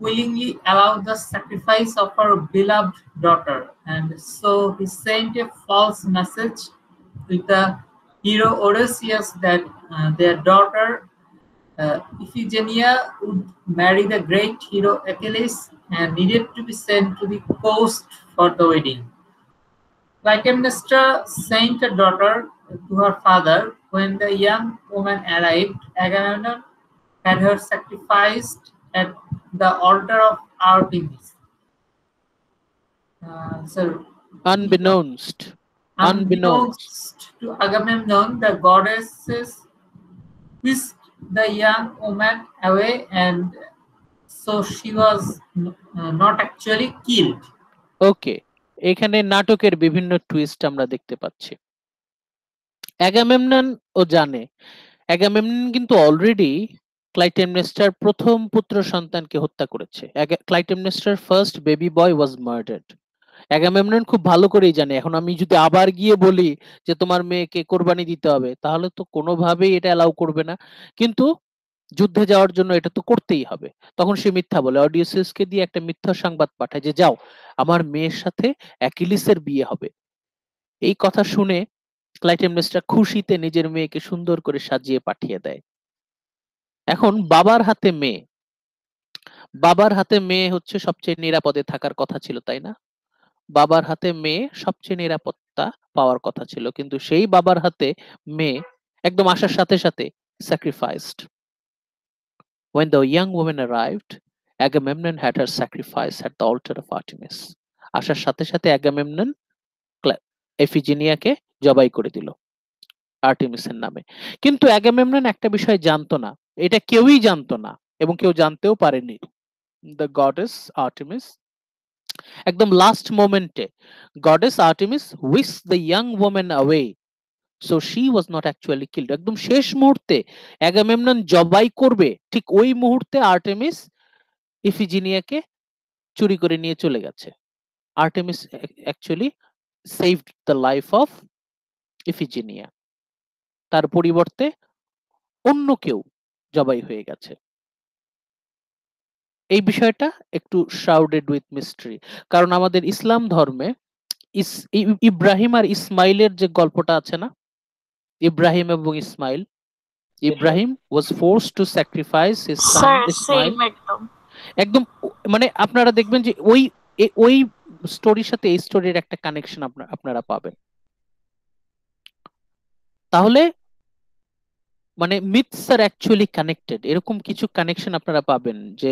willingly allow the sacrifice of her beloved daughter, and so he sent a false message with the hero Odysseus that their daughter Iphigenia would marry the great hero Achilles and needed to be sent to the coast for the wedding. Clytemnestra sent a daughter to her father. When the young woman arrived, Agamemnon had her sacrificed at the altar of Artemis. Unbeknownst to Agamemnon, the goddesses whisked the young woman away, and so she was not actually killed. ওকে, এখানে নাটকের বিভিন্ন twist আমরা দেখতে পাচ্ছি। Agamemnon ও জানে, Agamemnon কিন্তু already ক্লাইটেমনেস্ট্রার প্রথম পুত্র সন্তানকে হত্যা করেছে। ক্লাইটেমনেস্ট্রার first baby boy was murdered. Agamemnon খুব ভালো করেই জানে, এখন আমি যদি আবার গিয়ে বলি যে তোমার মেয়েকে কোরবানি দিতে হবে, তাহলে তো কোনোভাবেই এটা অ্যালাউ করবে না, কিন্তু যুদ্ধে যাওয়ার জন্য এটা তো করতেই হবে। তখন সে মিথ্যা বলে, অডিওসিয়াসকে দিয়ে একটা মিথ্যা সংবাদ পাঠায় যে যাও, আমার মেয়ের সাথে অ্যাকিলিসের বিয়ে হবে। এই কথা শুনে ক্লাইটেমনেস্ট্রা খুশিতে নিজের মেয়েকে সুন্দর করে সাজিয়ে পাঠিয়ে দেয়। এখন বাবার হাতে মেয়ে হচ্ছে সবচেয়ে নিরাপদে থাকার কথা ছিল, তাই না? বাবার হাতে মেয়ে সবচেয়ে নিরাপত্তা পাওয়ার কথা ছিল, কিন্তু সেই বাবার হাতে মেয়ে একদম আসার সাথে সাথে sacrificed. When the young woman arrived, Agamemnon had her sacrifice at the altar of Artemis. আসার সাথে সাথে অ্যাগামেমনন এফিজিনিয়াকে জবাই করে দিল আর্টেমিসের নামে। কিন্তু অ্যাগামেমনন একটা বিষয় জানতো না, এটা কেউই জানতো না এবং কেউ জানতেও পারেনি। দ্য গডেস আর্টেমিস একদম লাস্ট মোমেন্টে গডেস আর্টেমিস উইস the young woman away, so she was not actually killed. একদম শেষ মুহূর্তে অ্যাগামেমনন জবাই করবে, ঠিক ওই মুহূর্তে আর্টেমিস ইফিজিনিয়াকে চুরি করে নিয়ে চলে গেছে। Artemis actually saved the life of Iphigenia, তার পরিবর্তে অন্য কেউ জবাই হয়ে গেছে। এই বিষয়টা একটু শাউডেড উইথ মিস্ট্রি, কারণ আমাদের ইসলাম ধর্মে ইব্রাহিম আর ইসমাইলের যে গল্পটা আছে না, ইব্রাহিম এবং Ismail, Ibrahim was forced to sacrifice his son Ismail. একদম মানে আপনারা দেখবেন যে ওই ওই স্টোরির সাথে এই স্টোরির একটা কানেকশন আপনারা পাবেন। তাহলে মানে মিথস আর অ্যাকচুয়ালি কানেক্টেড, এরকম কিছু কানেকশন আপনারা পাবেন যে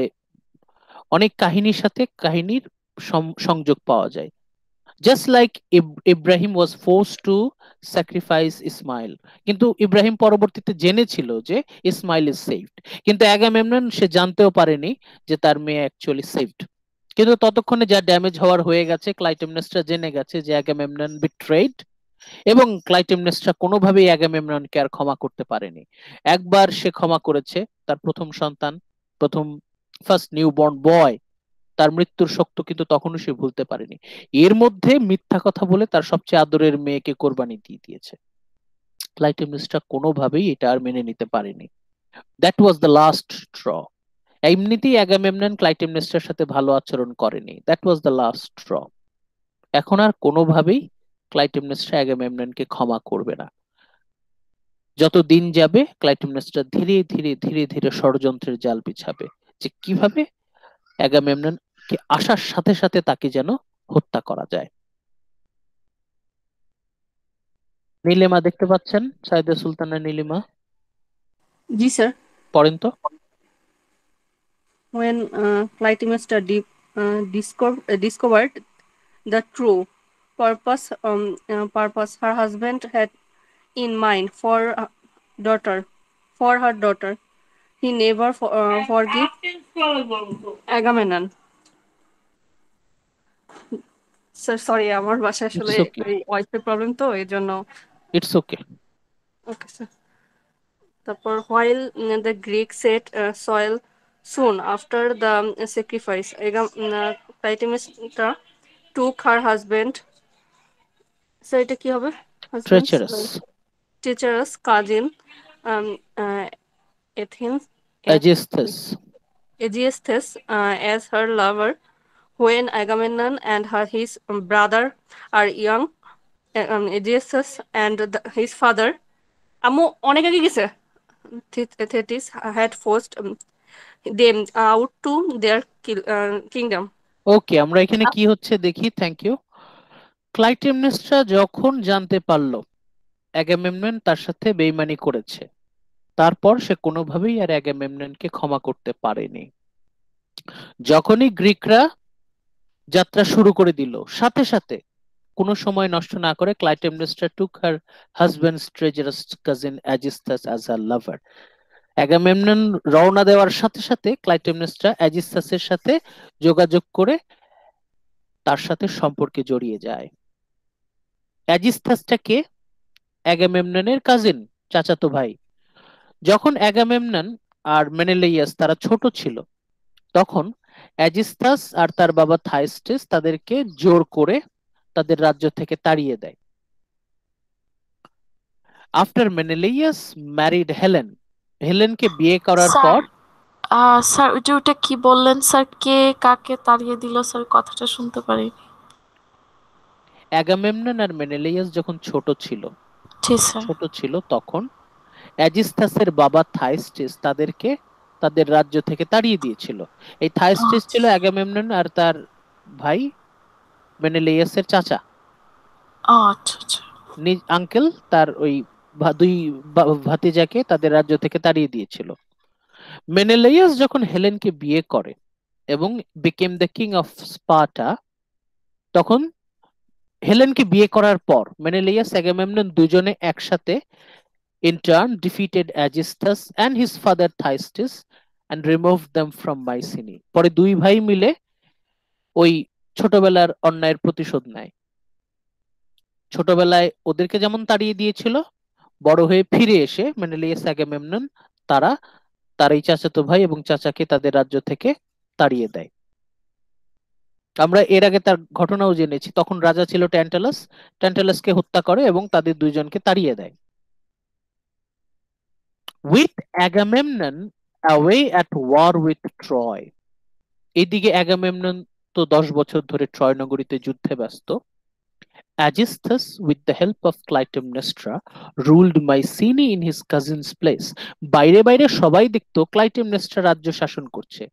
অনেক কাহিনীর সাথে কাহিনীর সংযোগ পাওয়া যায়। Just like Ibrahim was force to sacrifice Ismail, কিন্তু ইব্রাহিম পরবর্তীতে জেনেছিল যে ইসমাইল ইজ সেভড, কিন্তু আগামেমনন সে জানতেও পারেনি যে তার মেয়ে অ্যাকচুয়ালি সেভড। কিন্তু ততক্ষণে যা ড্যামেজ হওয়ার হয়ে গেছে, ক্লাইটেমনেস্ট্রা জেনে গেছে যে আগামেমনন বিট্রেড, এবং ক্লাইটেমনেস্ট্রা কোনোভাবেই আগামেমননকে আর ক্ষমা করতে পারেনি। একবার সে ক্ষমা করেছে তার প্রথম সন্তান, ফার্স্ট নিউবর্ন বয়, তার মৃত্যুর শক্ত কিন্তু তখনও সে ভুলতে পারেনি। এর মধ্যে মিথ্যা কথা বলে তার সবচেয়ে আদরের মেয়েকে কোরবানি দিয়ে দিয়েছে। ক্লাইটেমনেস্ট্রা কোনোভাবেই এটা আর মেনে নিতে পারেনি। That was the last straw. এমনিতেই আগামেমনন ক্লাইটেমনেস্ট্রার সাথে ভালো আচরণ করেনি, that was the last straw. এখন আর কোনোভাবেই ক্লাইটেমনেস্ট্রা আগামেমননকে ক্ষমা করবে না। যত দিন যাবে ক্লাইটেমনেস্ট্রা ধীরে ধীরে ধীরে ধীরে ষড়যন্ত্রের জাল বিছাবে যে কিভাবে আগামেমননকে আসার সাথে সাথে তাকে যেন হত্যা করা যায়। নীলিমা দেখতে পাচ্ছেন? সাইদা সুলতানা নীলিমা জি স্যার। পড়েন তো। When Clytemnestra discovered the true purpose her husband had in mind for her daughter, he never forgave Agamemnon. Sir sorry, আমার বাসায় আসলে It's okay. ওয়াইফাই প্রবলেম তো এই জন্য। It's okay. Okay sir. তারপর while the Greek set soil soon after the sacrifice, Clytemnestra took her husband, sir এটা কি হবে? Treacherous cousin Aegisthus as her lover. When Agamemnon and his brother are young, Aegisthus and his father, আম্মু অনেক আগে গেছে, Thetis had forced them out to their kingdom. ওকে, আমরা এখানে কি হচ্ছে দেখি। Thank you. ক্লাইটেমনেস্ট্রা যখন জানতে পারলো আগামেমনন তার সাথে বেইমানি করেছে, তারপর সে কোনোভাবেই আর আগামেমননকে ক্ষমা করতে পারেনি। যখনই গ্রিকরা যাত্রা শুরু করে দিল, সাথে সাথে কোনো সময় নষ্ট না করে Clytemnestra took her husband's treacherous cousin Aegisthus as her lover. Agamemnon রওনা দেওয়ার সাথে সাথে ক্লাইটেমনেস্ট্রা অ্যাজিস্থাসের সাথে যোগাযোগ করে তার সাথে সম্পর্কে জড়িয়ে যায়। অ্যাজিস্থাসটাকে আগামেমননের কাজিন, চাচাতো ভাই। যখন আগামেমনন আর মেনেলাইয়াস তারা ছোট ছিল, তখন অ্যাজিস্থাস আর তার বাবা থাইস্টেস তাদেরকে জোর করে তাদের রাজ্য থেকে তাড়িয়ে দেয়। আফটার মেনেলাইয়াস ম্যারিড হেলেনকে বিয়ে করার পর। স্যার ওটা কি বললেন স্যার, কে কাকে তাড়িয়ে দিল স্যার? কথাটা শুনতে পারিনি। আগামেমনন আর মেনেলাইয়াস যখন ছোট ছিল তখন অ্যাজিস্থাসের বাবা থাইস্টেস তাদেরকে তাদের রাজ্য থেকে তাড়িয়ে দিয়েছিল। এই থাইস্টেস ছিল আগামেমনন আর তার ভাই মেনেলাইয়াসের চাচা, নিজ আঙ্কেল। তার ওই দুই ভাতিজাকে তাদের রাজ্য থেকে তাড়িয়ে দিয়েছিল। মেনেলাইয়াস যখন হেলেনকে বিয়ে করে এবং became the king of Sparta, তখন হেলেনকে বিয়ে করার পর মেনেলাইয়াস আগামেমনন দুজনে একসাথে in turn defeated Aegisthus and his father Thyestes and removed them from Mycenae. পরে দুই ভাই মিলে ওই ছোটবেলার অন্যায়ের প্রতিশোধ নেয়। ছোটবেলায় ওদেরকে যেমন তাড়িয়ে দিয়েছিল, বড় হয়ে ফিরে এসে মেনেলাইয়াস আগামেমনন তার এই চাচাতো ভাই এবং চাচাকে তাদের রাজ্য থেকে তাড়িয়ে দেয়। আমরা এর আগে তার ঘটনাও জেনেছি। তখন রাজা ছিল ট্যান্টালাসকে হত্যা করে এবং তাদের দুইজনকে তাড়িয়ে দেয়। With Agamemnon away at war with Troy, এদিকে আগামেমনন তো 10 বছর ধরে ট্রয় নগরীতে যুদ্ধে ব্যস্ত। Aegisthus, with the help of Clytemnestra, ruled Mycenae in his cousin's place. বাইরে বাইরে সবাই দেখতো ক্লাইটেমনেস্ট্রা রাজ্য শাসন করছে,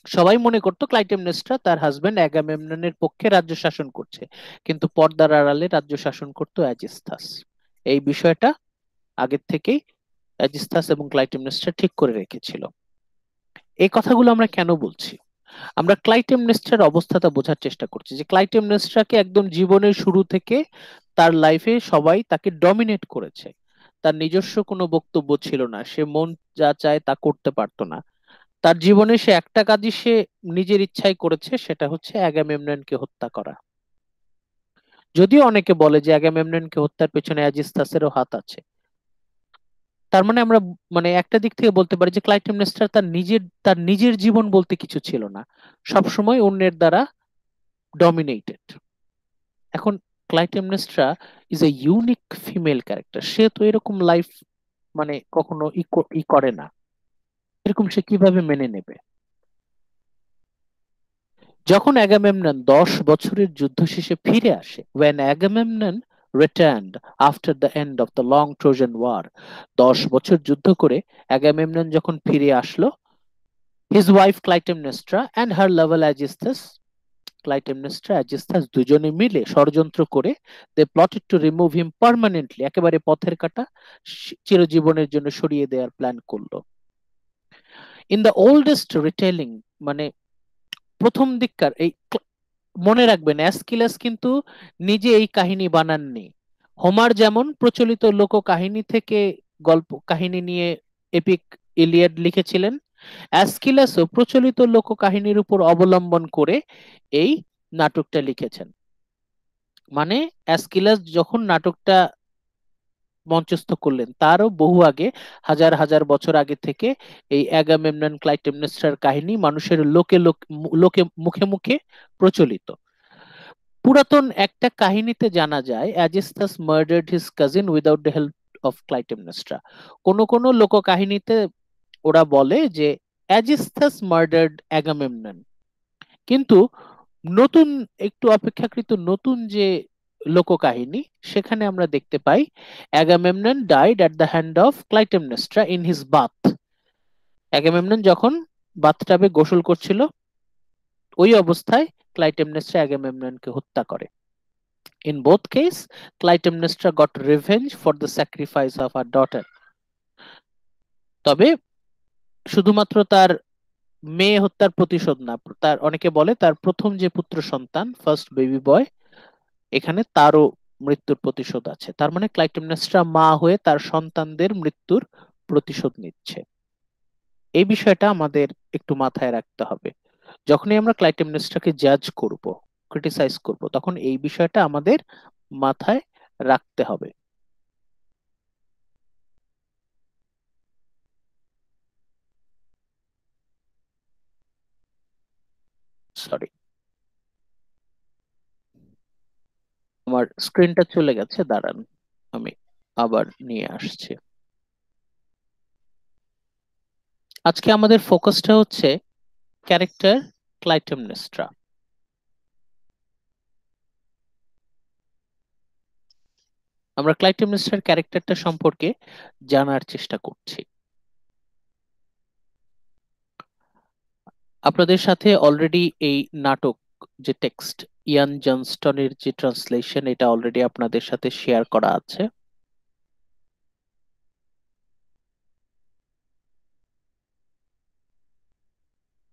সবাই মনে করতো ক্লাইটেমনেস্ট্রা তার হাজবেন্ড অ্যাগামেমননের পক্ষে রাজ্য শাসন করছে, কিন্তু পর্দার আড়ালে রাজ্য শাসন করতো অ্যাজিস্থাস। এই বিষয়টা আগের থেকেই অ্যাজিস্থাস এবং ক্লাইটেমনেস্ট্রা ঠিক করে রেখেছিল। এই কথাগুলো আমরা কেন বলছি? আমরা ক্লাইটেমনেস্ট্রার অবস্থাটা বোঝার চেষ্টা করছি, যে ক্লাইটেমনেস্ট্রাকে একদম জীবনের শুরু থেকে তার লাইফে সবাই তাকে ডমিনেট করেছে। তার নিজস্ব কোনো বক্তব্য ছিল না, সে মন যা চায় তা করতে পারতো না। তার জীবনে সে একটা কাজই সে নিজের ইচ্ছায় করেছে, সেটা হচ্ছে অ্যাগামেমননকে হত্যা করা। যদিও অনেকে বলে যে অ্যাগামেমননকে হত্যার পেছনে অ্যাজিস্থাসেরও হাত আছে। তার মানে আমরা একটা দিক থেকে বলতে পারি যে ক্লাইটেমনেস্ট্রা তার নিজের জীবন বলতে কিছু ছিল না, সবসময় অন্যের দ্বারা ডমিনেটেড। এখন Clytemnestra is a unique female character, সে তো এরকম লাইফ কখনো ই করে না, এরকম সে কিভাবে মেনে নেবে? যখন অ্যাগামেমনন 10 বছরের যুদ্ধ শেষে ফিরে আসে, when Agamemnon returned after the end of the long Trojan war, 10 বছর যুদ্ধ করে অ্যাগামেমনন যখন ফিরে আসলো, his wife Clytemnestra and her lover Aegisthus, Clytemnestra Aegisthus দুজনে মিলে ষড়যন্ত্র করে they plotted to remove him permanently, একেবারে পথের কাটা, চিরজীবনের জন্য সরিয়ে দেওয়ার প্ল্যান করলো। ইন দ্য ওল্ডেস্ট রিটেলিং, মানে প্রথম দিককার এই, মনে রাখবেন অ্যাসকিলাস কিন্তু নিজে এই কাহিনী বানাননি। হোমার যেমন প্রচলিত লোক কাহিনী থেকে গল্প কাহিনী নিয়ে এপিক ইলিয়াড লিখেছিলেন, অ্যাসকিলাসও প্রচলিত লোক কাহিনীর উপর অবলম্বন করে এই নাটকটা লিখেছেন। মানে অ্যাসকিলাস যখন নাটকটা মঞ্চস্থ করলেন তারও বহু আগে, হাজার হাজার বছর আগে থেকে এই অ্যাগামেমনন ক্লাইটেমনেস্ট্রার কাহিনী মানুষের লোকে মুখে মুখে প্রচলিত। পুরাতন একটা কাহিনীতে জানা যায় Aegisthus murdered his cousin without the help of Clytemnestra. কোন কোন লোক কাহিনীতে ওরা বলে যে অ্যাজিস্থাস মার্ডার্ড অ্যাগামেমনন, কিন্তু নতুন একটু অপেক্ষাকৃত নতুন যে লোককাহিনী, সেখানে আমরা দেখতে পাই Agamemnon died at the hand of Clytemnestra in his bath. Agamemnon যখন বাথটাবে গোসল করছিল, ওই অবস্থায় ক্লাইটেমনেস্ট্রা অ্যাগামেমননকে হত্যা করে। In both case, Clytemnestra got revenge for the sacrifice of her daughter. তবে শুধুমাত্র তার মেয়ে হত্যার প্রতিশোধ না, তার অনেকে বলে তার প্রথম যে পুত্র সন্তান ফার্স্ট বেবি বয়, এখানে তারও মৃত্যুর প্রতিশোধ আছে। তার মানে ক্লাইটেমনেস্ট্রা মা হয়ে তার সন্তানদের মৃত্যুর প্রতিশোধ নিচ্ছে। এই বিষয়টা আমাদের একটু মাথায় রাখতে হবে। যখনই আমরা ক্লাইটেমনেস্ট্রাকে জাজ করব, ক্রিটিসাইজ করব, তখন এই বিষয়টা আমাদের মাথায় রাখতে হবে। সরি, আমার স্ক্রিনটা চলে গেছে, দাঁড়ান আমি আবার নিয়ে আসছি। আজকে আমাদের ফোকাসটা হচ্ছে ক্যারেক্টার ক্লাইটেমনেস্ট্রা। আমরা ক্লাইটেমনেস্ট্রার ক্যারেক্টারটা সম্পর্কে জানার চেষ্টা করছি। আপনাদের সাথে অলরেডি এই নাটক যে টেক্সট, ইয়ান জনস্টনের যে ট্রান্সলেশন, এটা অলরেডি আপনাদের সাথে শেয়ার করা আছে।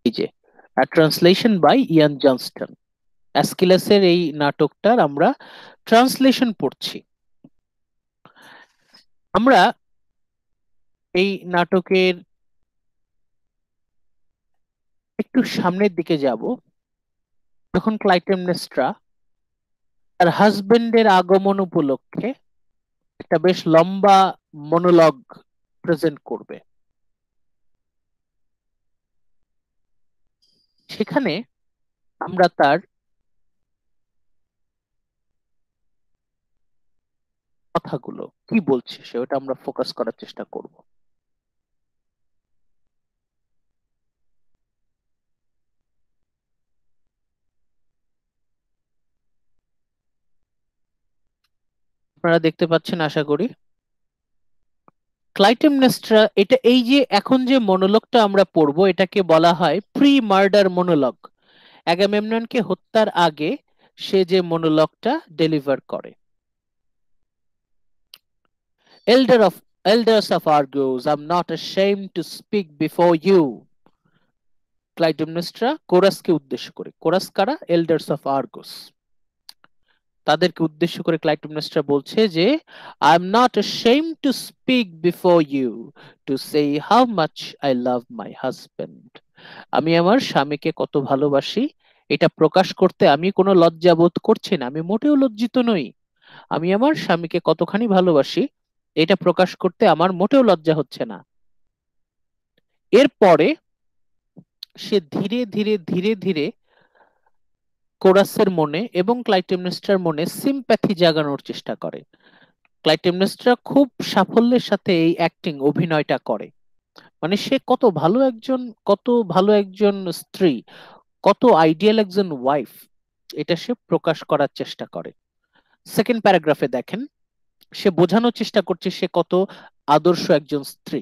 এই যে ট্রান্সলেশন বাই ইয়ান জনস্টন, অ্যাসকিলাসের এই নাটকটার আমরা ট্রান্সলেশন পড়ছি। আমরা এই নাটকের একটু সামনের দিকে যাব, যখন ক্লাইটেমনেস্ট্রা তার হাজবেন্ডের আগমন উপলক্ষে একটা বেশ লম্বা মনোলগ প্রেজেন্ট করবে। সেখানে আমরা তার কথাগুলো কি বলছে সেটা আমরা ফোকাস করার চেষ্টা করব। আপনারা দেখতে পাচ্ছেন আশা করি। ক্লাইটেমনেস্ট্রা এটা এই যে এখন যে মনোলগটা আমরা পড়বো এটাকে বলা হয় প্রি মার্ডার মনোলগ। অ্যাগামেমননকে হত্যার আগে সে যে মনোলগটা ডেলিভার করে। Elders of Argos, I'm not ashamed to speak before you. Clytemnestra কোরাসকে উদ্দেশ্য করে, কোরাস কারা? Elders of Argos. তাদেরকে উদ্দেশ্য করে ক্লাইটেমনেস্ট্রা বলছে যে I am not ashamed to speak before you to say how much I love my husband. আমি আমার স্বামীকে কত ভালোবাসি এটা প্রকাশ করতে আমি কোনো লজ্জা বোধ করছি না, আমি মোটেও লজ্জিত নই। আমি আমার স্বামীকে কতখানি ভালোবাসি এটা প্রকাশ করতে আমার মোটেও লজ্জা হচ্ছে না। এরপরে সে ধীরে ধীরে ধীরে ধীরে কোরাসের মনে এবং ক্লাইটেমনেস্ট্রার মনে সিম্প্যাথি জাগানোর চেষ্টা করে। ক্লাইটেমনেস্ট্রা খুব সাফল্যের সাথে এই অ্যাক্টিং অভিনয়টা করে, মানে সে কত ভালো একজন স্ত্রী, কত আইডিয়াল একজন ওয়াইফ, এটা সে প্রকাশ করার চেষ্টা করে। সেকেন্ড প্যারাগ্রাফে দেখেন সে বোঝানোর চেষ্টা করছে সে কত আদর্শ একজন স্ত্রী।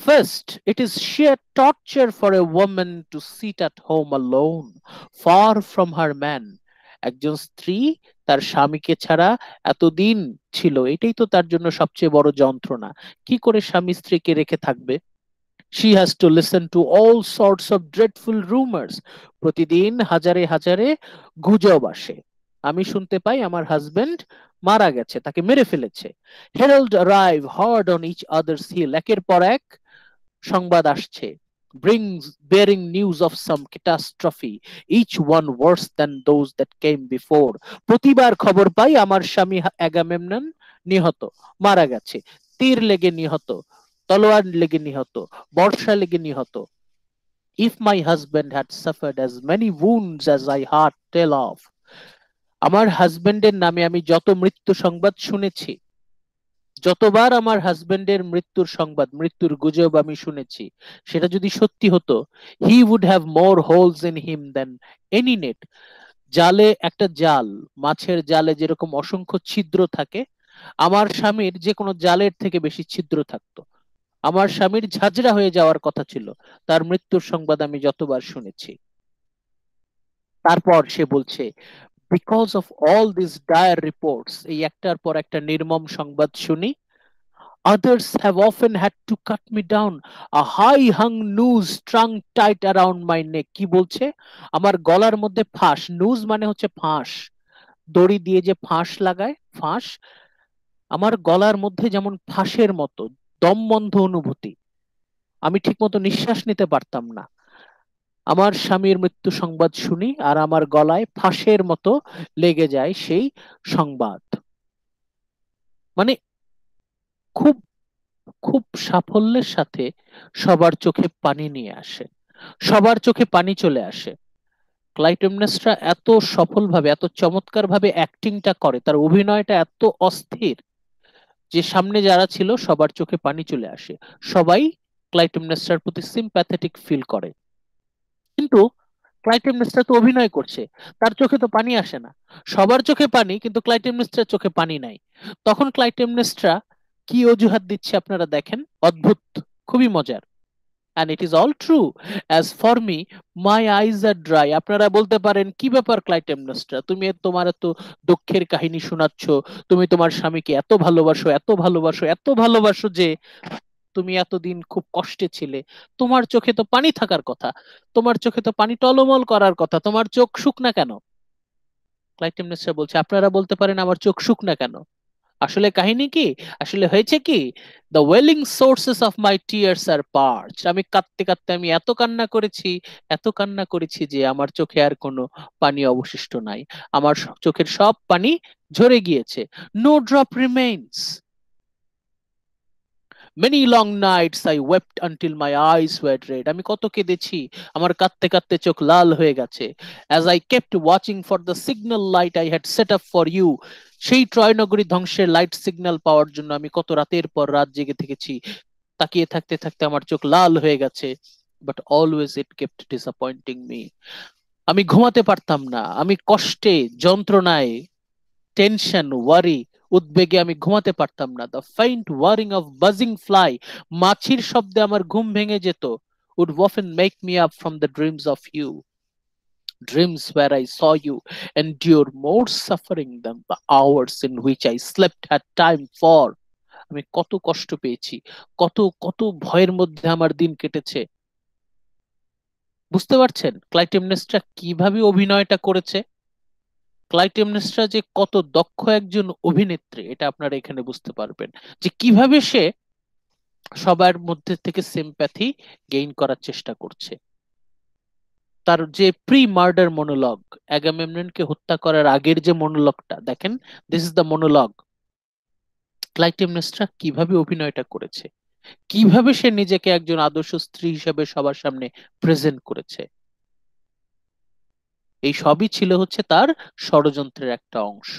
First, it is sheer torture for a woman to sit at home alone, far from her man. একজন স্ত্রী তার স্বামীকে ছাড়া এতদিন ছিল, এটাই তো তার জন্য সবচেয়ে বড় যন্ত্রণা। কি করে স্বামী স্ত্রীকে রেখে থাকবে? She has to listen to all sorts of dreadful rumors. প্রতিদিন হাজারে হাজারে গুজব আসে। আমি শুনতে পাই আমার হাজবেন্ড মারা গেছে, তাকে মেরে ফেলেছে। Herald arrive hard on each other's heel. একের পর এক সংবাদ আসছে, bearing news of some catastrophe, each one worse than those that came before. প্রতিবার খবর পাই আমার স্বামী অ্যাগামেমনন নিহত, মারা গেছে, তীর লেগে নিহত, তলোয়ার লেগে নিহত, বর্ষা লেগে নিহত। If my husband had suffered as many wounds as I heard tell of. আমার হাজবেন্ডের নামে আমি যত মৃত্যু সংবাদ শুনেছি, যতবার আমার হাজবেন্ডের মৃত্যুর সংবাদ, মৃত্যুর গুজব আমি শুনেছি, সেটা যদি সত্যি হতো, he would have more holes in him than any net. জালে, একটা জাল, মাছের জালে যেরকম অসংখ্য ছিদ্র থাকে, আমার স্বামীর যে কোনো জালের থেকে বেশি ছিদ্র থাকতো। আমার স্বামীর ঝাঁঝরা হয়ে যাওয়ার কথা ছিল তার মৃত্যুর সংবাদ আমি যতবার শুনেছি। তারপর সে বলছে because of all these dire reports, এই একটার পর একটা নির্মম সংবাদ শুনি, others have often had to cut me down, a high hung noose strung tight around my neck. কি বলছে? আমার গলার মধ্যে ফাঁস, নুজ মানে হচ্ছে ফাঁস, দড়ি দিয়ে যে ফাঁস লাগায়, ফাঁস, আমার গলার মধ্যে যেমন ফাঁসের মতো দমবন্ধ অনুভূতি, আমি ঠিকমতো নিঃশ্বাস নিতে পারতাম না। আমার স্বামীর মৃত্যু সংবাদ শুনি আর আমার গলায় ফাঁসের মতো লেগে যায় সেই সংবাদ। মানে খুব খুব সাফল্যের সাথে সবার চোখে পানি নিয়ে আসে, সবার চোখে পানি চলে আসে। ক্লাইটেমনেস্ট্রা এত সফলভাবে, এত চমৎকার ভাবে অ্যাক্টিংটা করে, তার অভিনয়টা এত অস্থির যে সামনে যারা ছিল সবার চোখে পানি চলে আসে, সবাই ক্লাইটেমনেস্ট্রার প্রতি সিম্প্যাথেটিক ফিল করে। কিন্তু ক্লাইটেমনেস্ট্রা তো অভিনয় করছে, তার চোখে তো পানি আসে না। সবার চোখে পানি কিন্তু ক্লাইটেমনেস্ট্রার চোখে পানি নাই। তখন ক্লাইটেমনেস্ট্রা কি অজুহাত দিচ্ছে আপনারা দেখেন, অদ্ভুত, খুবই মজার। and it is all true as for me my eyes are dry. আপনারা বলতে পারেন কি ব্যাপার ক্লাইটেমনেস্ট্রা, তুমি তোমার এত দুঃখের কাহিনী শোনাচ্ছ, তুমি তোমার স্বামীকে এত ভালোবাসো, এত ভালোবাসো, এত ভালোবাসো যে তুমি এতদিন খুব কষ্টে ছিলে, তোমার চোখে তো পানি থাকার কথা, তোমার চোখে তো পানি টলমল করার কথা, তোমার চোখ শুকনা কেন? ক্লাইটেমনেস্ট্রা বলছে আপনারা বলতে পারেন আমার চোখ শুকনা কেন, আসলে কাহিনী কি, আসলে হয়েছে কি, the welling sources of my tears are parched. আমি কাঁদতে কাঁদতে আমি এত কান্না করেছি, এত কান্না করেছি যে আমার চোখে আর কোনো পানি অবশিষ্ট নাই, আমার চোখের সব পানি ঝরে গিয়েছে, no drop remains. Many long nights I wept until my eyes were red. আমি কত কেঁদেছি, আমার কাঁদতে কাঁদতে চোখ লাল হয়ে গেছে। As I kept watching for the signal light I had set up for you. সেই ট্রয় নগরী ধ্বংসের লাইট সিগন্যাল পাওয়ার জন্য আমি কত রাতের পর রাত জেগে থেকেছি, তাকিয়ে থাকতে থাকতে আমার চোখ লাল হয়ে গেছে। But always it kept disappointing me. আমি ঘুমাতে পারতাম না, আমি কষ্টে, যন্ত্রণায়, টেনশন, ওয়ারি, উদ্বেগে আমি ঘুমাতে পারতাম না। The faint whirring of buzzing fly, মাছির শব্দে আমার ঘুম ভেঙে যেত, would often make me up from the dreams of you. Dreams where I saw you endure more suffering than the hours in which I slept had time for. আমি কত কষ্ট পেয়েছি, কত কত ভয়ের মধ্যে আমার দিন কেটেছে। বুঝতে পারছেন ক্লাইটেমনেস্ট্রা কিভাবে অভিনয়টা করেছে? ক্লাইটেমনেস্ট্রা যে কত দক্ষ একজন অভিনেত্রী এটা আপনারা এখানে বুঝতে পারবেন, যে কিভাবে সে সবার মধ্যে থেকে সিম্প্যাথি গেইন করার চেষ্টা করছে। তার যে প্রি মার্ডার মনোলগ, অ্যাগামেমননকে হত্যা করার আগের যে মনোলগটা দেখেন, this is the monologue. Clytemnestra কিভাবে অভিনয়টা করেছে, কিভাবে সে নিজেকে একজন আদর্শ স্ত্রী হিসেবে সবার সামনে প্রেজেন্ট করেছে, এই সবই ছিল হচ্ছে তার ষড়যন্ত্রের একটা অংশ।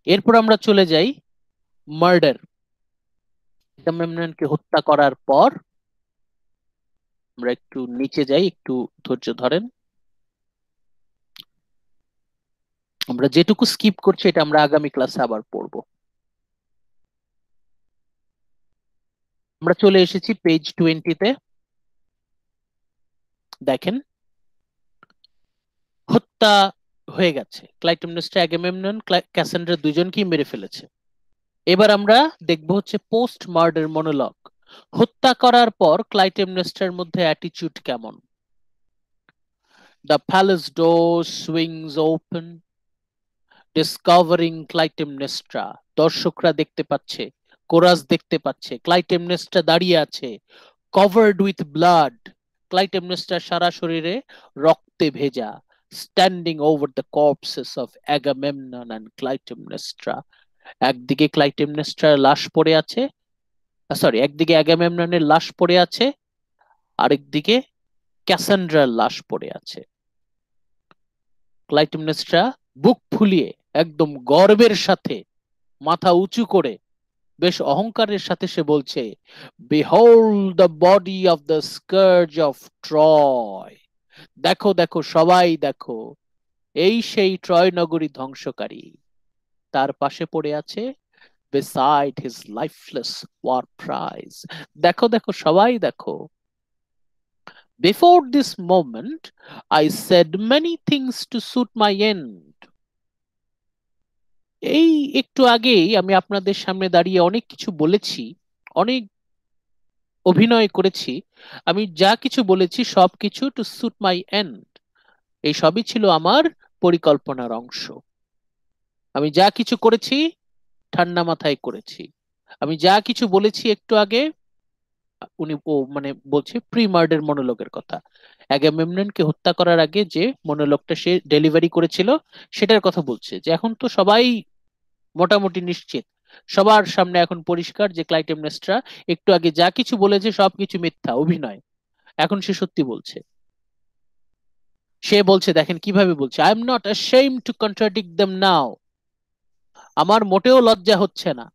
এরপর আমরা চলে যাই মার্ডার। অ্যাগামেমননকে হত্যা করার পর আমরা একটু নিচে যাই, একটু ধৈর্য ধরেন। আমরা যেটুকু স্কিপ করছি এটা আমরা আগামী ক্লাসে আবার পড়বো। আমরা চলে এসেছি পেজ 20-তে। দেখেন হত্যা হয়ে গেছে, ক্লাইটেমনেস্ট্রা অ্যাগামেমনন ক্যাসান্ড্রা দুজনকেই মেরে ফেলেছে। এবার আমরা দেখব হচ্ছে পোস্ট মার্ডার মনোলগ। হত্যা করার পর ক্লাইটেমনেস্ট্রার মধ্যে অ্যাটিটিউড কেমন। The palace door swings open discovering Clytemnestra. দর্শকরা দেখতে পাচ্ছে, কোরাস দেখতে পাচ্ছে ক্লাইটেমনেস্ট্রা দাঁড়িয়ে আছে, কভার্ড উইথ ব্লাড, ক্লাইটেমনেস্ট্রার সারা শরীরে রক্তে ভেজা, standing over the corpses of Agamemnon and Clytemnestra. একদিকে ক্লাইটেমনেস্ট্রার লাশ পড়ে আছে, একদিকে অ্যাগামেমননের লাশ পড়ে আছে, আরেকদিকে ক্যাসান্ড্রার লাশ পড়ে আছে। ক্লাইটেমনেস্ট্রা বুক ফুলিয়ে একদম গর্বের সাথে মাথা উঁচু করে বেশ অহংকারের সাথে সে বলছে, behold the body of the scourge of Troy. দেখো দেখো সবাই দেখো, এই সেই ট্রয় নগরী ধ্বংসকারী। তার পাশে পড়ে আছে beside his lifeless war prize. দেখো দেখো সবাই দেখো। Before this moment, I said many things to suit my end. এই একটু আগেই আমি আপনাদের সামনে দাঁড়িয়ে অনেক কিছু বলেছি, অনেক অভিনয় করেছি। আমি যা কিছু বলেছি সবকিছু টু সুট মাই এন্ড, এই সবই ছিল আমার পরিকল্পনার অংশ। আমি যা কিছু করেছি ঠান্ডা মাথায় করেছি। আমি যা কিছু বলেছি একটু আগে, উনি মানে বলছে প্রি মার্ডার মনোলগের কথা, অ্যাগামেমননকে হত্যা করার আগে যে মনোলগটা সে ডেলিভারি করেছিল সেটার কথা বলছে, যে এখন তো সবাই মোটামুটি নিশ্চিত, সবার সামনে এখন পরিষ্কার যে ক্লাইটেমনেস্ট্রা একটু আগে যা কিছু বলেছে সবকিছু মিথ্যা অভিনয়, এখন সে সত্যি বলছে। সে বলছে দেখেন কিভাবে বলছে, I am not ashamed to contradict them now. আমার মোটেও লজ্জা হচ্ছে না,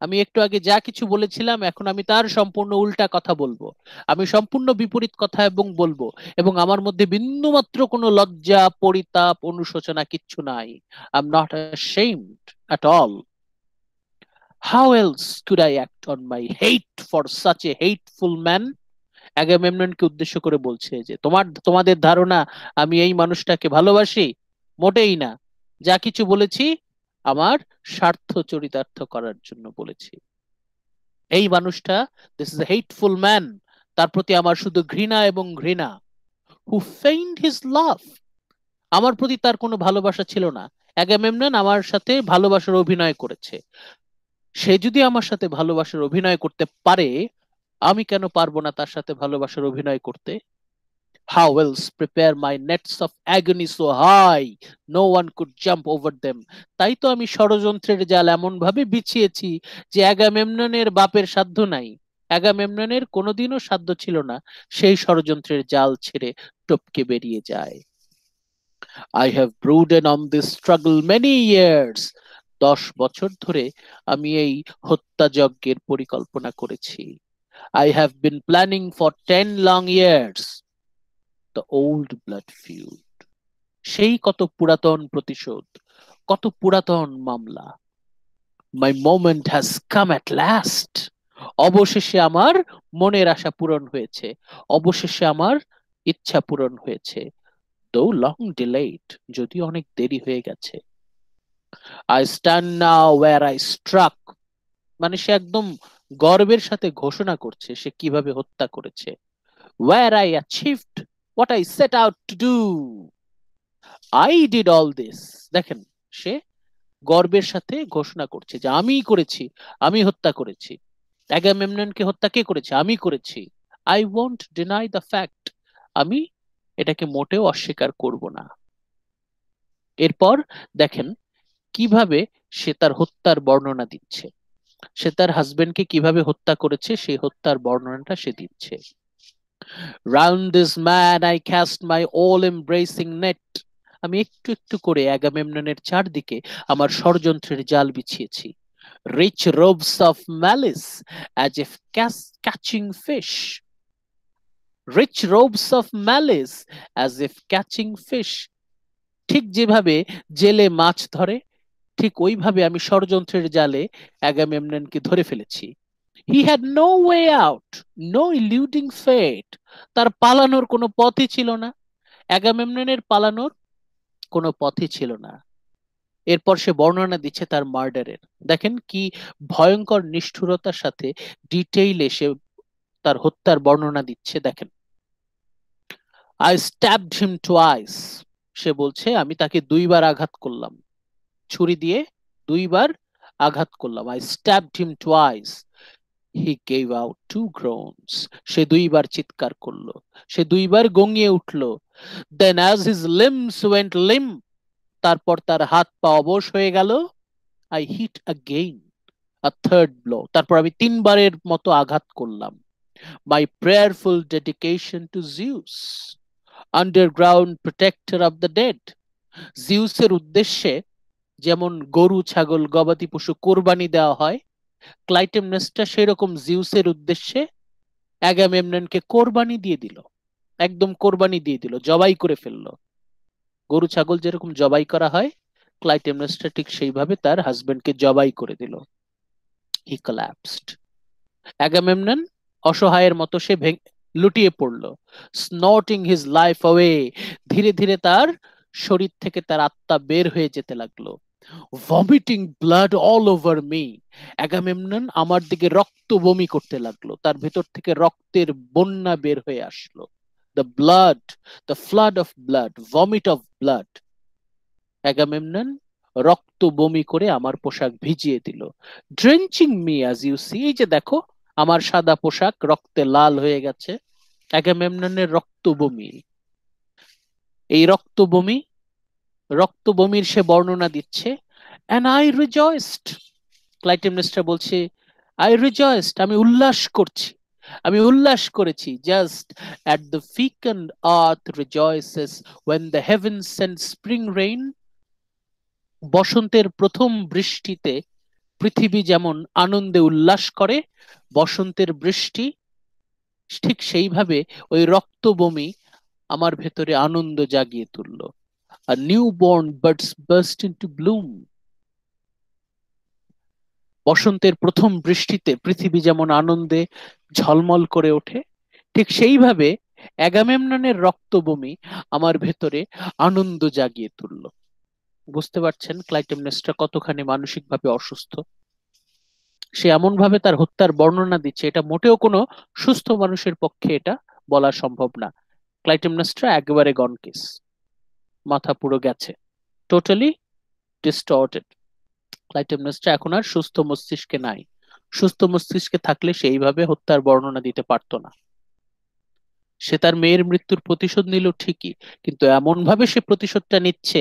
আমি একটু আগে যা কিছু বলেছিলাম এখন আমি তার সম্পূর্ণ উল্টা কথা বলবো, আমি সম্পূর্ণ বিপরীত কথা এবং বলবো, এবং আমার মধ্যে বিন্দুমাত্র কোনো লজ্জা পরিতাপ অনুশোচনা কিচ্ছু নাই। I am not ashamed at all. How else could I act on my hate for such a hateful man? অ্যাগামেমননকে উদ্দেশ্য করে বলছে যে তোমাদের ধারণা আমি এই মানুষটাকে ভালোবাসি? মোটেই না। যা কিছু বলেছি আমার স্বার্থ চরিতার্থ করার জন্য বলেছি। এই মানুষটা, this is a hateful man, তার প্রতি আমার শুধু ঘৃণা এবং ঘৃণা। হু ফেইন্ড হিজ লাভ, আমার প্রতি তার কোনো ভালোবাসা ছিল না। অ্যাগামেমনন আমার সাথে ভালোবাসার অভিনয় করেছে, সে যদি আমার সাথে ভালোবাসার অভিনয় করতে পারে আমি কেন পারবো না তার সাথে ভালোবাসার অভিনয় করতে? How else prepare my nets of agony so high no one could jump over them? তাই তো আমি ষড়যন্ত্রের জাল এমন ভাবে বিছিয়েছি যে অ্যাগামেমননের বাপের সাধ্য নাই, অ্যাগামেমননের কোনোদিনও সাধ্য ছিল না সেই ষড়যন্ত্রের জাল ছেড়ে টপকে বেরিয়ে যায়। I have brooded on this struggle many years. 10 বছর ধরে আমি এই হত্যাযজ্ঞের পরিকল্পনা করেছি। I have been planning for 10 long years. The old blood feud, সেই কত পুরাতন প্রতিশোধ, কত পুরাতন মামলা। My moment has come at last, অবশেষে আমার মনের আশা পূরণ হয়েছে, অবশেষে আমার ইচ্ছা পূরণ হয়েছে। দো লং ডিলেড, যদিও অনেক দেরি হয়ে গেছে। I stand now where I struck, মানে সে একদম গর্বের সাথে ঘোষণা করছে সে কিভাবে হত্যা করেছে। Where I achieved what I set out to do. I did all this. দেখেন, সে গর্বের সাথে ঘোষণা করছে যে আমি করেছি, আমি হত্যা করেছি। অ্যাগামেমননকে হত্যা কে করেছে? আমি করেছি। I won't deny the fact. আমি এটাকে মোটেও অস্বীকার করব না। এরপর দেখেন কিভাবে সে তার হত্যার বর্ণনা দিচ্ছে। সে তার হাজবেন্ডকে কিভাবে হত্যা করেছে সেই হত্যার বর্ণনাটা সে দিচ্ছে। Round this man I cast my all-embracing net. আমি একটু একটু করে অ্যাগামেমননের চারদিকে আমার ষড়যন্ত্রের জাল বিছিয়েছি। Rich robes of malice as if catching fish. Rich robes of malice as if catching fish. ঠিক যেভাবে জেলে মাছ ধরে ঠিক ওইভাবে আমি ষড়যন্ত্রের জালে অ্যাগামেমননকে ধরে ফেলেছি। He had no way out, no eluding fate. তার পালানোর কোনো পথই ছিল না, অ্যাগামেমননের পালানোর কোনো পথই ছিল না। এরপর সে বর্ণনা দিচ্ছে তার মার্ডারের। দেখেন কি ভয়ঙ্কর নিষ্ঠুরতার সাথে ডিটেইলে সে তার হত্যার বর্ণনা দিচ্ছে। দেখেন, I stabbed him twice. সে বলছে আমি তাকে দুইবার আঘাত করলাম, ছুরি দিয়ে দুইবার আঘাত করলাম। I stabbed him twice. He gave out two groans. সে দুইবার চিৎকার করলো, সে দুইবার গঙিয়ে উঠলো। Then as his limbs went limp, তারপর তার হাত পা অবশ হয়ে গেল। I hit again, a third blow. তারপর আমি তিনবারের মতো আঘাত করলাম। My prayerful dedication to Zeus, underground protector of the dead. জিউসের উদ্দেশ্যে যেমন গরু ছাগল গবাদি পশু কোরবানি দেওয়া হয়, ক্লাইটেমনেসটা সেরকম জিউসের উদ্দেশ্যে অ্যাগামেমননকে কোরবানি দিয়ে দিল, একদম কোরবানি দিয়ে দিল, জবাই করে ফেললো। গরু ছাগল যেরকম জবাই করা হয়, ক্লাইটেমনেসটা ঠিক সেইভাবে তার হাজবেন্ডকে জবাই করে দিল। হি collapsed. অ্যাগামেমনন অসহায়ের মতো সে লুটিয়ে পড়ল। স্নর্টিং হিজ লাইফ অ্যাওয়ে, ধীরে ধীরে তার শরীর থেকে তার আত্মা বের হয়ে যেতে লাগলো। Vomiting blood all over me, Agamemnon আমার দিকে রক্ত বমি করতে লাগলো, তার ভেতর থেকে রক্তের বন্যা বের হয়ে আসলো। The blood, the flood of blood, vomit of blood. Agamemnon রক্ত বমি করে আমার পোশাক ভিজিয়ে দিল। Drenching me as you see, এই যে দেখো আমার সাদা পোশাক রক্তে লাল হয়ে গেছে। অ্যাগামেমননের রক্ত বমি, এই রক্ত বমির সে বর্ণনা দিচ্ছে। And I rejoiced. ক্লাইটেমনেস্টা বলছে I rejoiced, আমি উল্লাস করছি, আমি উল্লাস করেছি। Just at the fecund earth rejoices when the heavens send spring rain. বসন্তের প্রথম বৃষ্টিতে পৃথিবী যেমন আনন্দে উল্লাস করে, বসন্তের বৃষ্টি ঠিক সেইভাবে ওই রক্ত বমি আমার ভেতরে আনন্দ জাগিয়ে তুললো। A newborn buds burst into bloom. বসন্তের প্রথম বৃষ্টিতে পৃথিবী যেমন আনন্দে ঝলমল করে ওঠে, ঠিক সেইভাবে অ্যাগামেমননের রক্ত বমি আমার ভেতরে আনন্দ জাগিয়ে তুললো। বুঝতে পারছেন ক্লাইটেমনেস্টা কতখানি মানসিকভাবে অসুস্থ। সে এমন ভাবে তার হত্যার বর্ণনা দিচ্ছে, এটা মোটেও কোনো সুস্থ মানুষের পক্ষে এটা বলা সম্ভব না। ক্লাইটেমনেস্টা একেবারে গন কেস, মাথা পুরো গেছে, টোটালি ডিস্টর্টেড। ক্লাইটেমনেস্টা এখন আর সুস্থ মস্তিষ্কে নাই। সুস্থ মস্তিষ্কে থাকলে সে এইভাবে হত্যার বর্ণনা দিতে পারতো না। সে তার মেয়ের মৃত্যুর প্রতিশোধ নিল ঠিকই, কিন্তু এমন ভাবে সে প্রতিশোধটা নিচ্ছে,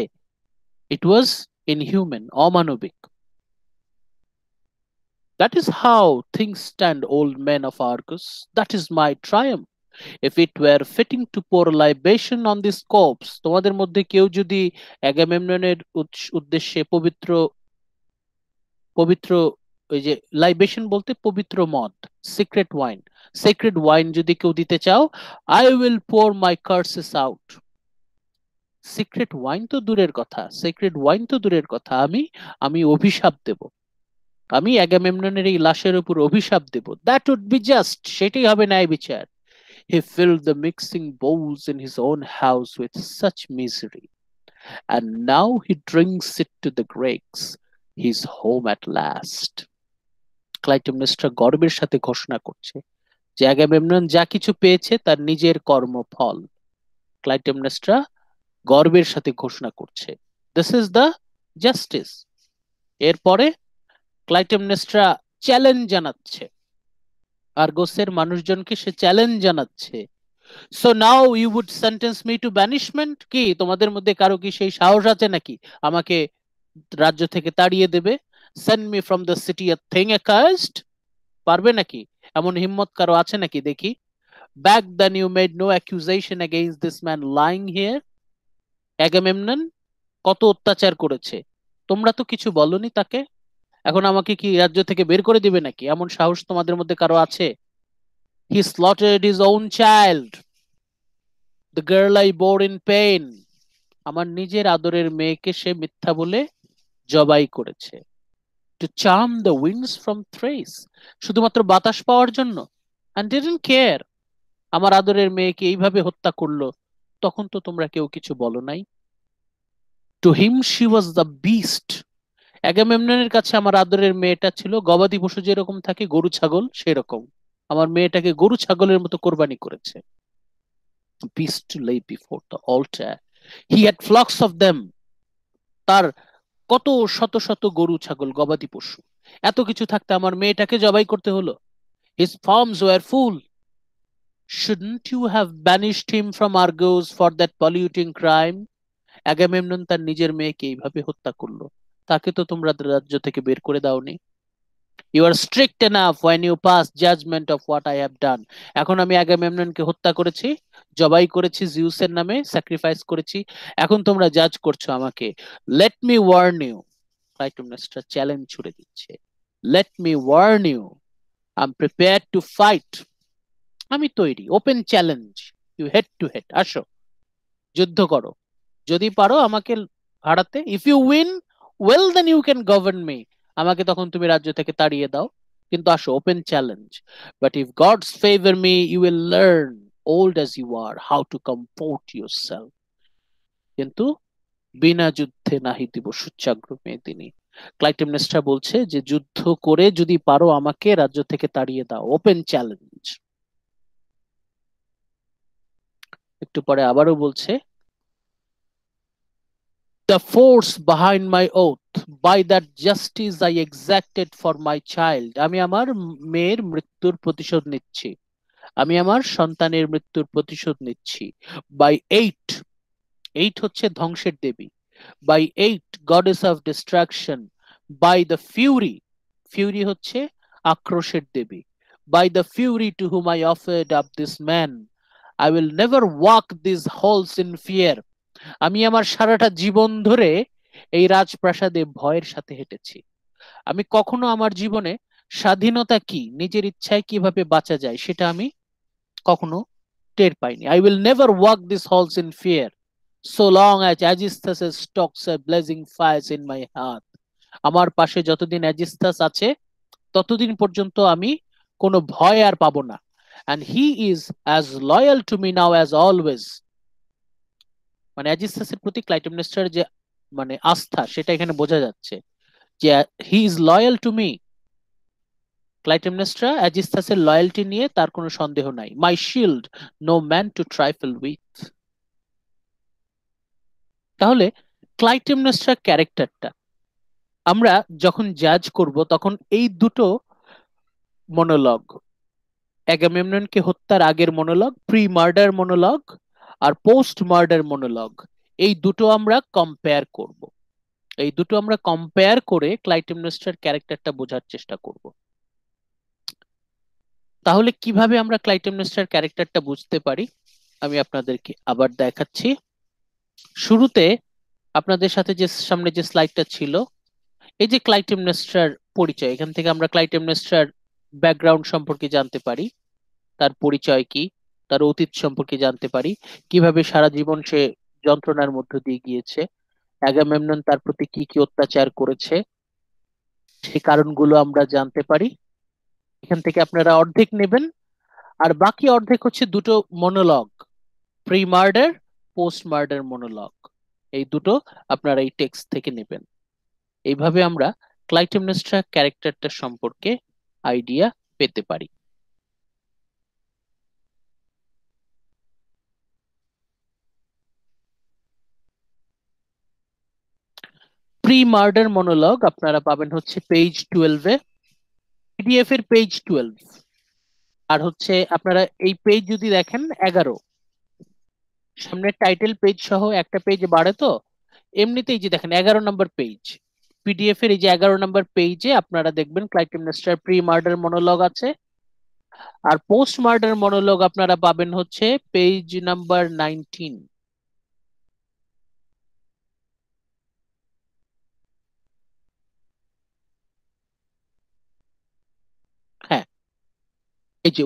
ইট ওয়াজ ইনহিউম্যান, অমানবিক। That is how things stand, old men of Argus. That is my triumph. If it were fitting to pour libation on this corpse, তোমাদের মধ্যে কেউ যদি অ্যাগামেমননের উদ্দেশ্যে পবিত্র ওই যে লাইবেশন বলতে পবিত্র মদ, সিক্রেট ওয়াইন যদি কেউ দিতে চাও, I will pour my curses out. Secret wine তো দূরের কথা, সিক্রেট ওয়াইন তো দূরের কথা, আমি অভিশাপ দেব, আমি অ্যাগামেমননের এই লাশের উপর অভিশাপ দেব। দ্যাট উড বি জাস্ট, সেটাই হবে ন্যায় বিচার। He filled the mixing bowls in his own house with such misery, and now he drinks it to the Greeks. He's home at last. Clytemnestra গর্বের সাথে ঘোষণা করছে যে অ্যাগামেমনন যা কিছু পেয়েছে তার নিজের কর্মফল। ক্লাইটেমনেস্ট্রা গর্বের সাথে ঘোষণা করছে দিস ইজ দ্য জাস্টিস। এরপরে ক্লাইটেমনেস্ট্রা চ্যালেঞ্জ জানাচ্ছে, আর্গোসের মানুষজনকে সে চ্যালেঞ্জ জানাচ্ছে, so now you would sentence me to banishment, কি তোমাদের মধ্যে কারো কি সেই সাহস আছে নাকি আমাকে রাজ্য থেকে তাড়িয়ে দেবে? Send me from the city a thing accursed, পারবে নাকি? এমন হিম্মত কারো আছে নাকি দেখি? Back then you made no accusation against this man lying here. Agamemnon কত অত্যাচার করেছে, তোমরা তো কিছু বলনি তাকে, এখন আমাকে কি রাজ্য থেকে বের করে দিবে নাকি? এমন সাহস তোমাদের মধ্যে কারো আছে? He slaughtered his own child, the girl I bore in pain. আমার নিজের আদরের মেয়েকে সে মিথ্যা বলে জবাই করেছে। To charm the winds from Thrace, শুধুমাত্র বাতাস পাওয়ার জন্য। And didn't care, আমার আদরের মেয়েকে এইভাবে হত্যা করলো, তখন তো তোমরা কেউ কিছু বলো নাই। To him she was the beast. অ্যাগামেমননের কাছে আমার আদরের মেয়েটা ছিল গবাদি পশু যেরকম থাকে, গরু ছাগল সেরকম। আমার মেয়েটাকে গরু ছাগলের মতো কোরবানি করেছে। Beast to lay before the altar. He had flocks of them. তার কত শত শত গরু ছাগল গবাদি পশু, এত কিছু থাকতে আমার মেয়েটাকে জবাই করতে হলো। His farms were full. Shouldn't you have banished him from Argos for that polluting crime? Agamemnon তার নিজের মেয়েকে এইভাবে হত্যা করলো, তাকে তো তোমরা রাজ্য থেকে বের করে দাওনি। You are strict enough when you pass judgment of what I have done. এখন আমি অ্যাগামেমননকে হত্যা করেছি, জবাই করেছি জিউসের নামে, স্যাক্রিফাইস করেছি, এখন তোমরা জাজ করছো আমাকে। Let me warn you. Clytemnestra challenge ছুড়ে দিচ্ছে, Let me warn you. I'm prepared to fight. আমি তৈরি, open challenge, you head to head, আসো যুদ্ধ করো, যদি পারো আমাকে হারাতে। If you win, well then you can govern me. আমাকে তখন তুমি রাজ্য থেকে তাড়িয়ে দাও, কিন্তু আসো, open challenge. But if gods favor me, you will learn, old as you are, how to comport yourself. কিন্তু বিনা যুদ্ধে নাহি দিব সূচ্যাগ্র মেদিনী। ক্লাইটেমনেস্ট্রা বলছে যে যুদ্ধ করে যদি পারো আমাকে রাজ্য থেকে তাড়িয়ে দাও, ওপেন চ্যালেঞ্জ। একটু পরে আবারও বলছে, The force behind my oath, by that justice I exacted for my child. আমি আমার মেয়ের মৃত্যুর প্রতিশোধ নিচ্ছি, আমি আমার সন্তানের মৃত্যুর প্রতিশোধ নিচ্ছি। By 8 হচ্ছে ধ্বংসের দেবী, by 8 goddess of destruction, by the fury হচ্ছে আক্রোশের দেবী, by the fury to whom I offered up this man, I will never walk these halls in fear. আমি আমার সারাটা জীবন ধরে এই রাজপ্রাসাদে ভয়ের সাথে হেঁটেছি, আমি কখনো আমার জীবনে স্বাধীনতা কি, নিজের ইচ্ছায় কিভাবে বাঁচা যায় সেটা আমি কখনো টের পাইনি। I will never walk these halls in fear, so long as Aegisthus stokes a blazing fires in my heart. আমার পাশে যতদিন অ্যাজিস্থাস আছে ততদিন পর্যন্ত আমি কোনো ভয় আর পাবো না। And he is as loyal to me now as always. মানে অ্যাজিস্থাসের প্রতি ক্লাইটেমনেস্ট্রার যে মানে আস্থা, সেটা এখানে বোঝা যাচ্ছে যে he is loyal to me. Clytemnestra অ্যাজিস্থাসের লয়্যালটি নিয়ে তার কোনো সন্দেহ নাই। My shield, no man to trifle with. তাহলে ক্লাইটেমনেস্ট্রার ক্যারেক্টারটা আমরা যখন জাজ করব তখন এই দুটো মনোলগ, অ্যাগামেমননকে হত্যার আগের মনোলগ, প্রি মার্ডার মনোলগ আর পোস্ট মার্ডার মনোলগ, এই দুটো আমরা কম্পেয়ার করব। এই দুটো আমরা কম্পেয়ার করে ক্লাইটেমনেস্ট্রার ক্যারেক্টারটা বোঝার চেষ্টা করব। তাহলে কিভাবে আমরা ক্লাইটেমনেস্ট্রার ক্যারেক্টারটা বুঝতে পারি আমি আপনাদেরকে আবার দেখাচ্ছি। শুরুতে আপনাদের সাথে যে সামনে যে স্লাইডটা ছিল, এই যে ক্লাইটেমনেস্ট্রার পরিচয়, এখান থেকে আমরা ক্লাইটেমনেস্ট্রার ব্যাকগ্রাউন্ড সম্পর্কে জানতে পারি, তার পরিচয় কি, তার অতীত সম্পর্কে জানতে পারি, কিভাবে সারা জীবন সে যন্ত্রণার মধ্য দিয়ে গিয়েছে, অ্যাগামেমনন তার প্রতি কি কি অত্যাচার করেছে, সেই কারণগুলো আমরা জানতে পারি। এখান থেকে আপনারা অর্ধেক নেবেন, আর বাকি অর্ধেক হচ্ছে দুটো monologue, pre murder, post murder monologue, এই দুটো আপনারা এই টেক্সট থেকে নেবেন। এইভাবে আমরা ক্লাইটেমনেস্ট্রা ক্যারেক্টারটা সম্পর্কে আইডিয়া পেতে পারি। প্রি মার্ডার মনোলগ আপনারা পাবেন হচ্ছে পেজ 12 এ, পিডিএফ এর পেজ 12। আর হচ্ছে আপনারা এই পেজ যদি দেখেন 11, সামনের টাইটেল পেজ সহ একটা পেজ বাড়ে, তো এমনিতেই যে দেখেন 11 নম্বর পেজ, পিডিএফ এর এই যে 11 নম্বর পেজে আপনারা দেখবেন ক্লাইটেমনেস্ট্রার প্রি মার্ডার মনোলগ আছে। আর পোস্ট মার্ডার মনোলগ আপনারা পাবেন হচ্ছে পেজ নাম্বার 19। হ্যাঁ, এই যে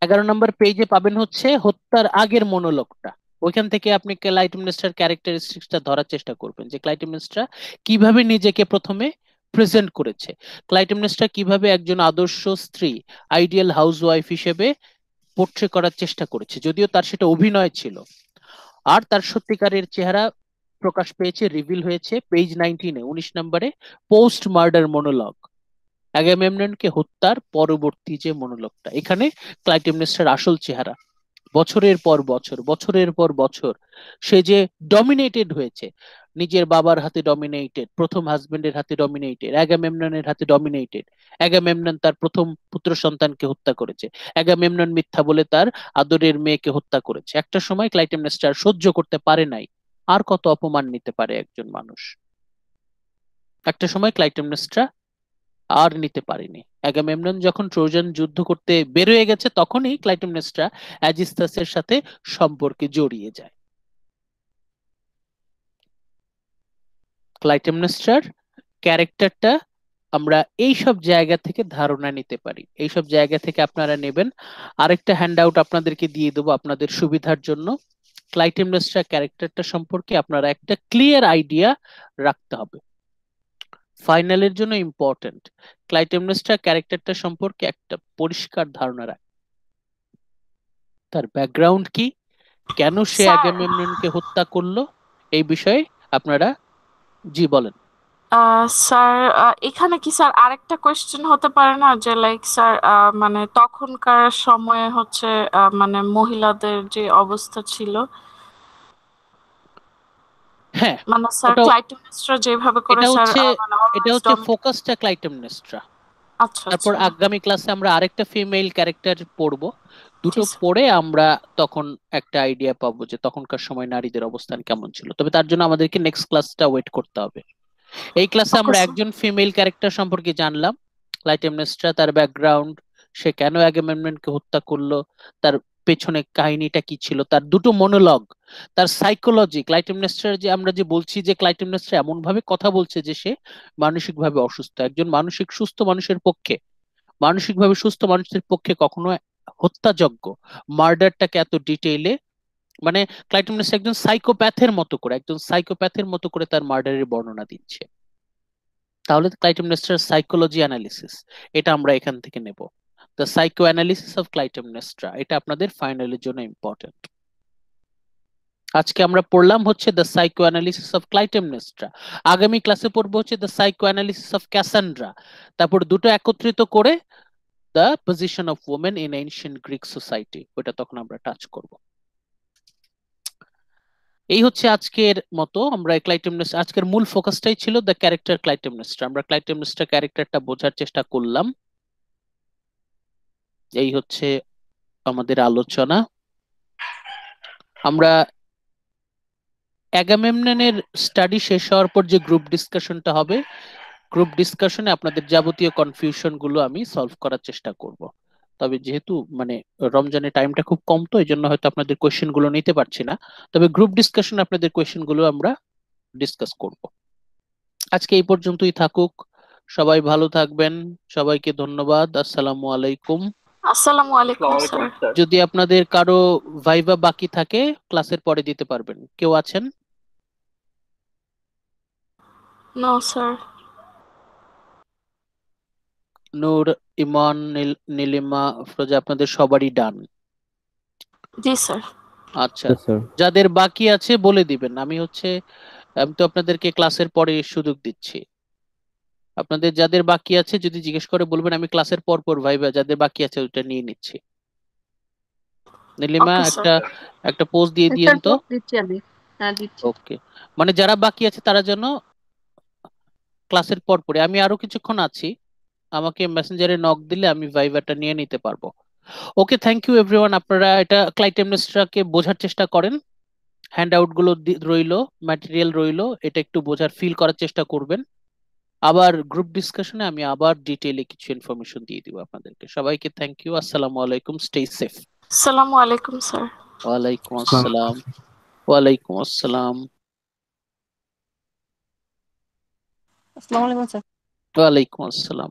11 নম্বর পেজে পাবেন হচ্ছে হত্যার আগের মনোলগটা। ওইখান থেকে আপনি ক্লাইটেমনেস্ট্রার ক্যারেক্টারিস্টিক্সটা ধরার চেষ্টা করবেন, যে ক্লাইটেমনেস্ট্রা কিভাবে নিজেকে প্রথমে প্রেজেন্ট করেছে, ক্লাইটেমনেস্ট্রা কিভাবে একজন আদর্শ স্ত্রী, আইডিয়াল হাউসওয়াইফ হিসেবে পোট্রে করার চেষ্টা করেছে, যদিও তার সেটা অভিনয় ছিল। আর তার সত্যিকারের চেহারা প্রকাশ পেয়েছে, রিভিল হয়েছে পেজ 19 এ, 19 নম্বরে পোস্ট মার্ডার মনোলগ, অ্যাগামেমননকে হত্যার পরবর্তী যে মনোলগটা। এখানে ক্লাইটেমনেস্ট্রার আসল চেহারা, বছরের পর বছর, বছরের পর বছর সে যে ডমিনেটেড হয়েছে, নিজের বাবার হাতে ডমিনেটেড, প্রথম হাজবেন্ডের হাতে ডমিনেটেড, অ্যাগামেমননের হাতে ডমিনেটেড। অ্যাগামেমনন তার প্রথম পুত্র সন্তানকে হত্যা করেছে, অ্যাগামেমনন মিথ্যা বলে তার আদরের মেয়েকে হত্যা করেছে। একটা সময় ক্লাইটেমনেস্ট্রা সহ্য করতে পারে নাই, আর কত অপমান নিতে পারে একজন মানুষ। একটা সময় ক্লাইটেমনেস্ট্রা আর নিতে পারেনি। অ্যাগামেমনন যখন ট্রোজান যুদ্ধ করতে বের হয়ে গেছে, তখনই ক্লাইটেমনেস্ট্রা অ্যাজিস্টাসের সাথে সম্পর্কে জড়িয়ে যায়। ক্লাইটেমনেস্ট্রার ক্যারেক্টারটা আমরা এই সব জায়গা থেকে ধারণা নিতে পারি, এই সব জায়গা থেকে আপনারা নেবেন। আরেকটা হ্যান্ডআউট আপনাদেরকে দিয়ে দেবো আপনাদের সুবিধার জন্য। ক্লাইটেমনেস্ট্রা ক্যারেক্টারটা সম্পর্কে আপনারা একটা ক্লিয়ার আইডিয়া রাখতে হবে, ফাইনালের জন্য ইম্পর্টেন্ট। ক্লাইটেমনেস্ট্রা ক্যারেক্টারটা সম্পর্কে একটা পরিষ্কার ধারণা রাখ, তার ব্যাকগ্রাউন্ড কি, কেন সে স্যার অ্যাগামেমননকে হত্যা করলো, এই বিষয়ে আপনারা জি বলেন। স্যার এখানে কি স্যার আরেকটা কোয়েশ্চেন হতে পারে না, যে লাইক স্যার মানে তখনকার সময়ে হচ্ছে মানে মহিলাদের যে অবস্থা ছিল, হ্যাঁ, মানে স্যার ক্লাইটেমনেস্ট্রা যেভাবে করে এটা স্যার হচ্ছে মানে এটা always হচ্ছে ফোকাসটা ক্লাইটেমনেস্ট্রা। আচ্ছা তারপর আচ্ছা আগামী ক্লাসে আমরা আরেকটা ফিমেল ক্যারেক্টার পড়বো, দুটো জি স্যার। পড়ে আমরা তখন একটা আইডিয়া পাবো যে তখনকার সময় নারীদের অবস্থান কেমন ছিল। তবে তার জন্য আমাদেরকে নেক্সট ক্লাসটা ওয়েট করতে হবে। এই ক্লাসে ওকে আমরা স্যার। একজন ফিমেল ক্যারেক্টার সম্পর্কে জানলাম, ক্লাইটেমনেস্ট্রা, তার ব্যাকগ্রাউন্ড, সে কেন অ্যাগামেমননকে হত্যা করলো, তার পেছনে কাহিনীটা কি ছিল, তার দুটো মনোলগ, তার সাইকোলজি। ক্লাইটেমনেস্ট্রার যে আমরা যে বলছি যে ক্লাইটেমনেস্ট্রা এমন ভাবে কথা বলছে যে সে মানসিকভাবে অসুস্থ, একজন মানসিক সুস্থ মানুষের পক্ষে, মানসিকভাবে সুস্থ মানুষের পক্ষে কখনো হত্যাযজ্ঞ মার্ডারটাকে এত ডিটেইলে, মানে ক্লাইটেমনেস্ট্রা একজন সাইকোপ্যাথের মতো করে, একজন সাইকোপ্যাথের মতো করে তার মার্ডারের বর্ণনা দিচ্ছে। তাহলে ক্লাইটেমনেস্ট্রার সাইকোলজি অ্যানালিসিস, এটা আমরা এখান থেকে নেব। The psycho analysis of Clytemnestra, এটা আপনাদের ফাইনালের জন্য ইম্পর্টেন্ট। আজকে আমরা পড়লাম হচ্ছে the psycho analysis of Clytemnestra, আগামী ক্লাসে পড়বো হচ্ছে দ্য সাইকো অ্যানালিসিস অফ ক্যাসান্ড্রা। তারপর দুটো একত্রিত করে the position of women in ancient Greek society, ওটা তখন আমরা টাচ করব। এই হচ্ছে আজকের মতো আমরা ক্লাইটেমনেস্ট্রা, আজকের মূল ফোকাসটাই ছিল দ্য ক্যারেক্টার ক্লাইটেমনেস্ট্রা। আমরা ক্লাইটেমনেস্ট্রা ক্যারেক্টারটা বোঝার চেষ্টা করলাম। এই হচ্ছে আমাদের আলোচনা। আমরা অ্যাগামেমননের স্টাডি শেষ হওয়ার পর যে গ্রুপ ডিসকাশনটা হবে, গ্রুপ ডিসকাশনে আপনাদের যাবতীয় কনফিউশন গুলো আমি সলভ করার চেষ্টা করব। তবে যেহেতু মানে রমজানের টাইমটা খুব কম, তো এই জন্য হয়তো আপনাদের কোয়েশ্চেন গুলো নিতে পারছি না। তবে গ্রুপ ডিসকাশনে আপনাদের কোয়েশ্চেন গুলো আমরা ডিসকাস করব। আজকে এই পর্যন্তই থাকুক, সবাই ভালো থাকবেন, সবাইকে ধন্যবাদ, আসসালামু আলাইকুম। আসসালামু আলাইকুম স্যার। যদি আপনাদের কারো ভাইভা বাকি থাকে ক্লাসের পরে দিতে পারবেন। কেউ আছেন? No sir. নূর, ইমন, নীলিমা, ফ্রোজা, আপনাদের সবারই ডান? জি স্যার। আচ্ছা, যাদের বাকি আছে বলে দিবেন। আমি তো আপনাদেরকে ক্লাসের পরে সুযোগ দিচ্ছি। আপনাদের যাদের বাকি আছে যদি জিজ্ঞেস করে বলবেন আমি ক্লাসের পর পর ভাইবা যাদের বাকি আছে ওটা নিয়ে নিচ্ছি। Nilima okay sir. একটা পোজ দিয়ে দিয়েন তো। দিচ্ছি আমি। হ্যাঁ দিচ্ছি। ওকে, মানে যারা বাকি আছে তারা যেন ক্লাসের পর পরে, আমি আরো কিছুক্ষণ আছি, আমাকে মেসেঞ্জারে নক দিলে আমি ভাইভাটা নিয়ে নিতে পারবো। ওকে, থ্যাংক ইউ এভরিওয়ান। আপনারা এটা ক্লাইটেমনেসটাকে বোঝার চেষ্টা করেন, হ্যান্ড আউট গুলো রইলো, ম্যাটেরিয়াল রইলো, এটা একটু বোঝার ফিল করার চেষ্টা করবেন। আবার গ্রুপ ডিসকাশনে আমি আবার ডিটেইলে কিছু ইনফরমেশন দিয়ে দিব আপনাদেরকে। সবাইকে থ্যাংক ইউ, আসসালামু আলাইকুম, স্টে সেফ। আসসালামু আলাইকুম স্যার। ওয়ালাইকুম আসসালাম। ওয়ালাইকুম আসসালাম। আসসালামু আলাইকুম স্যার। ওয়ালাইকুম আসসালাম।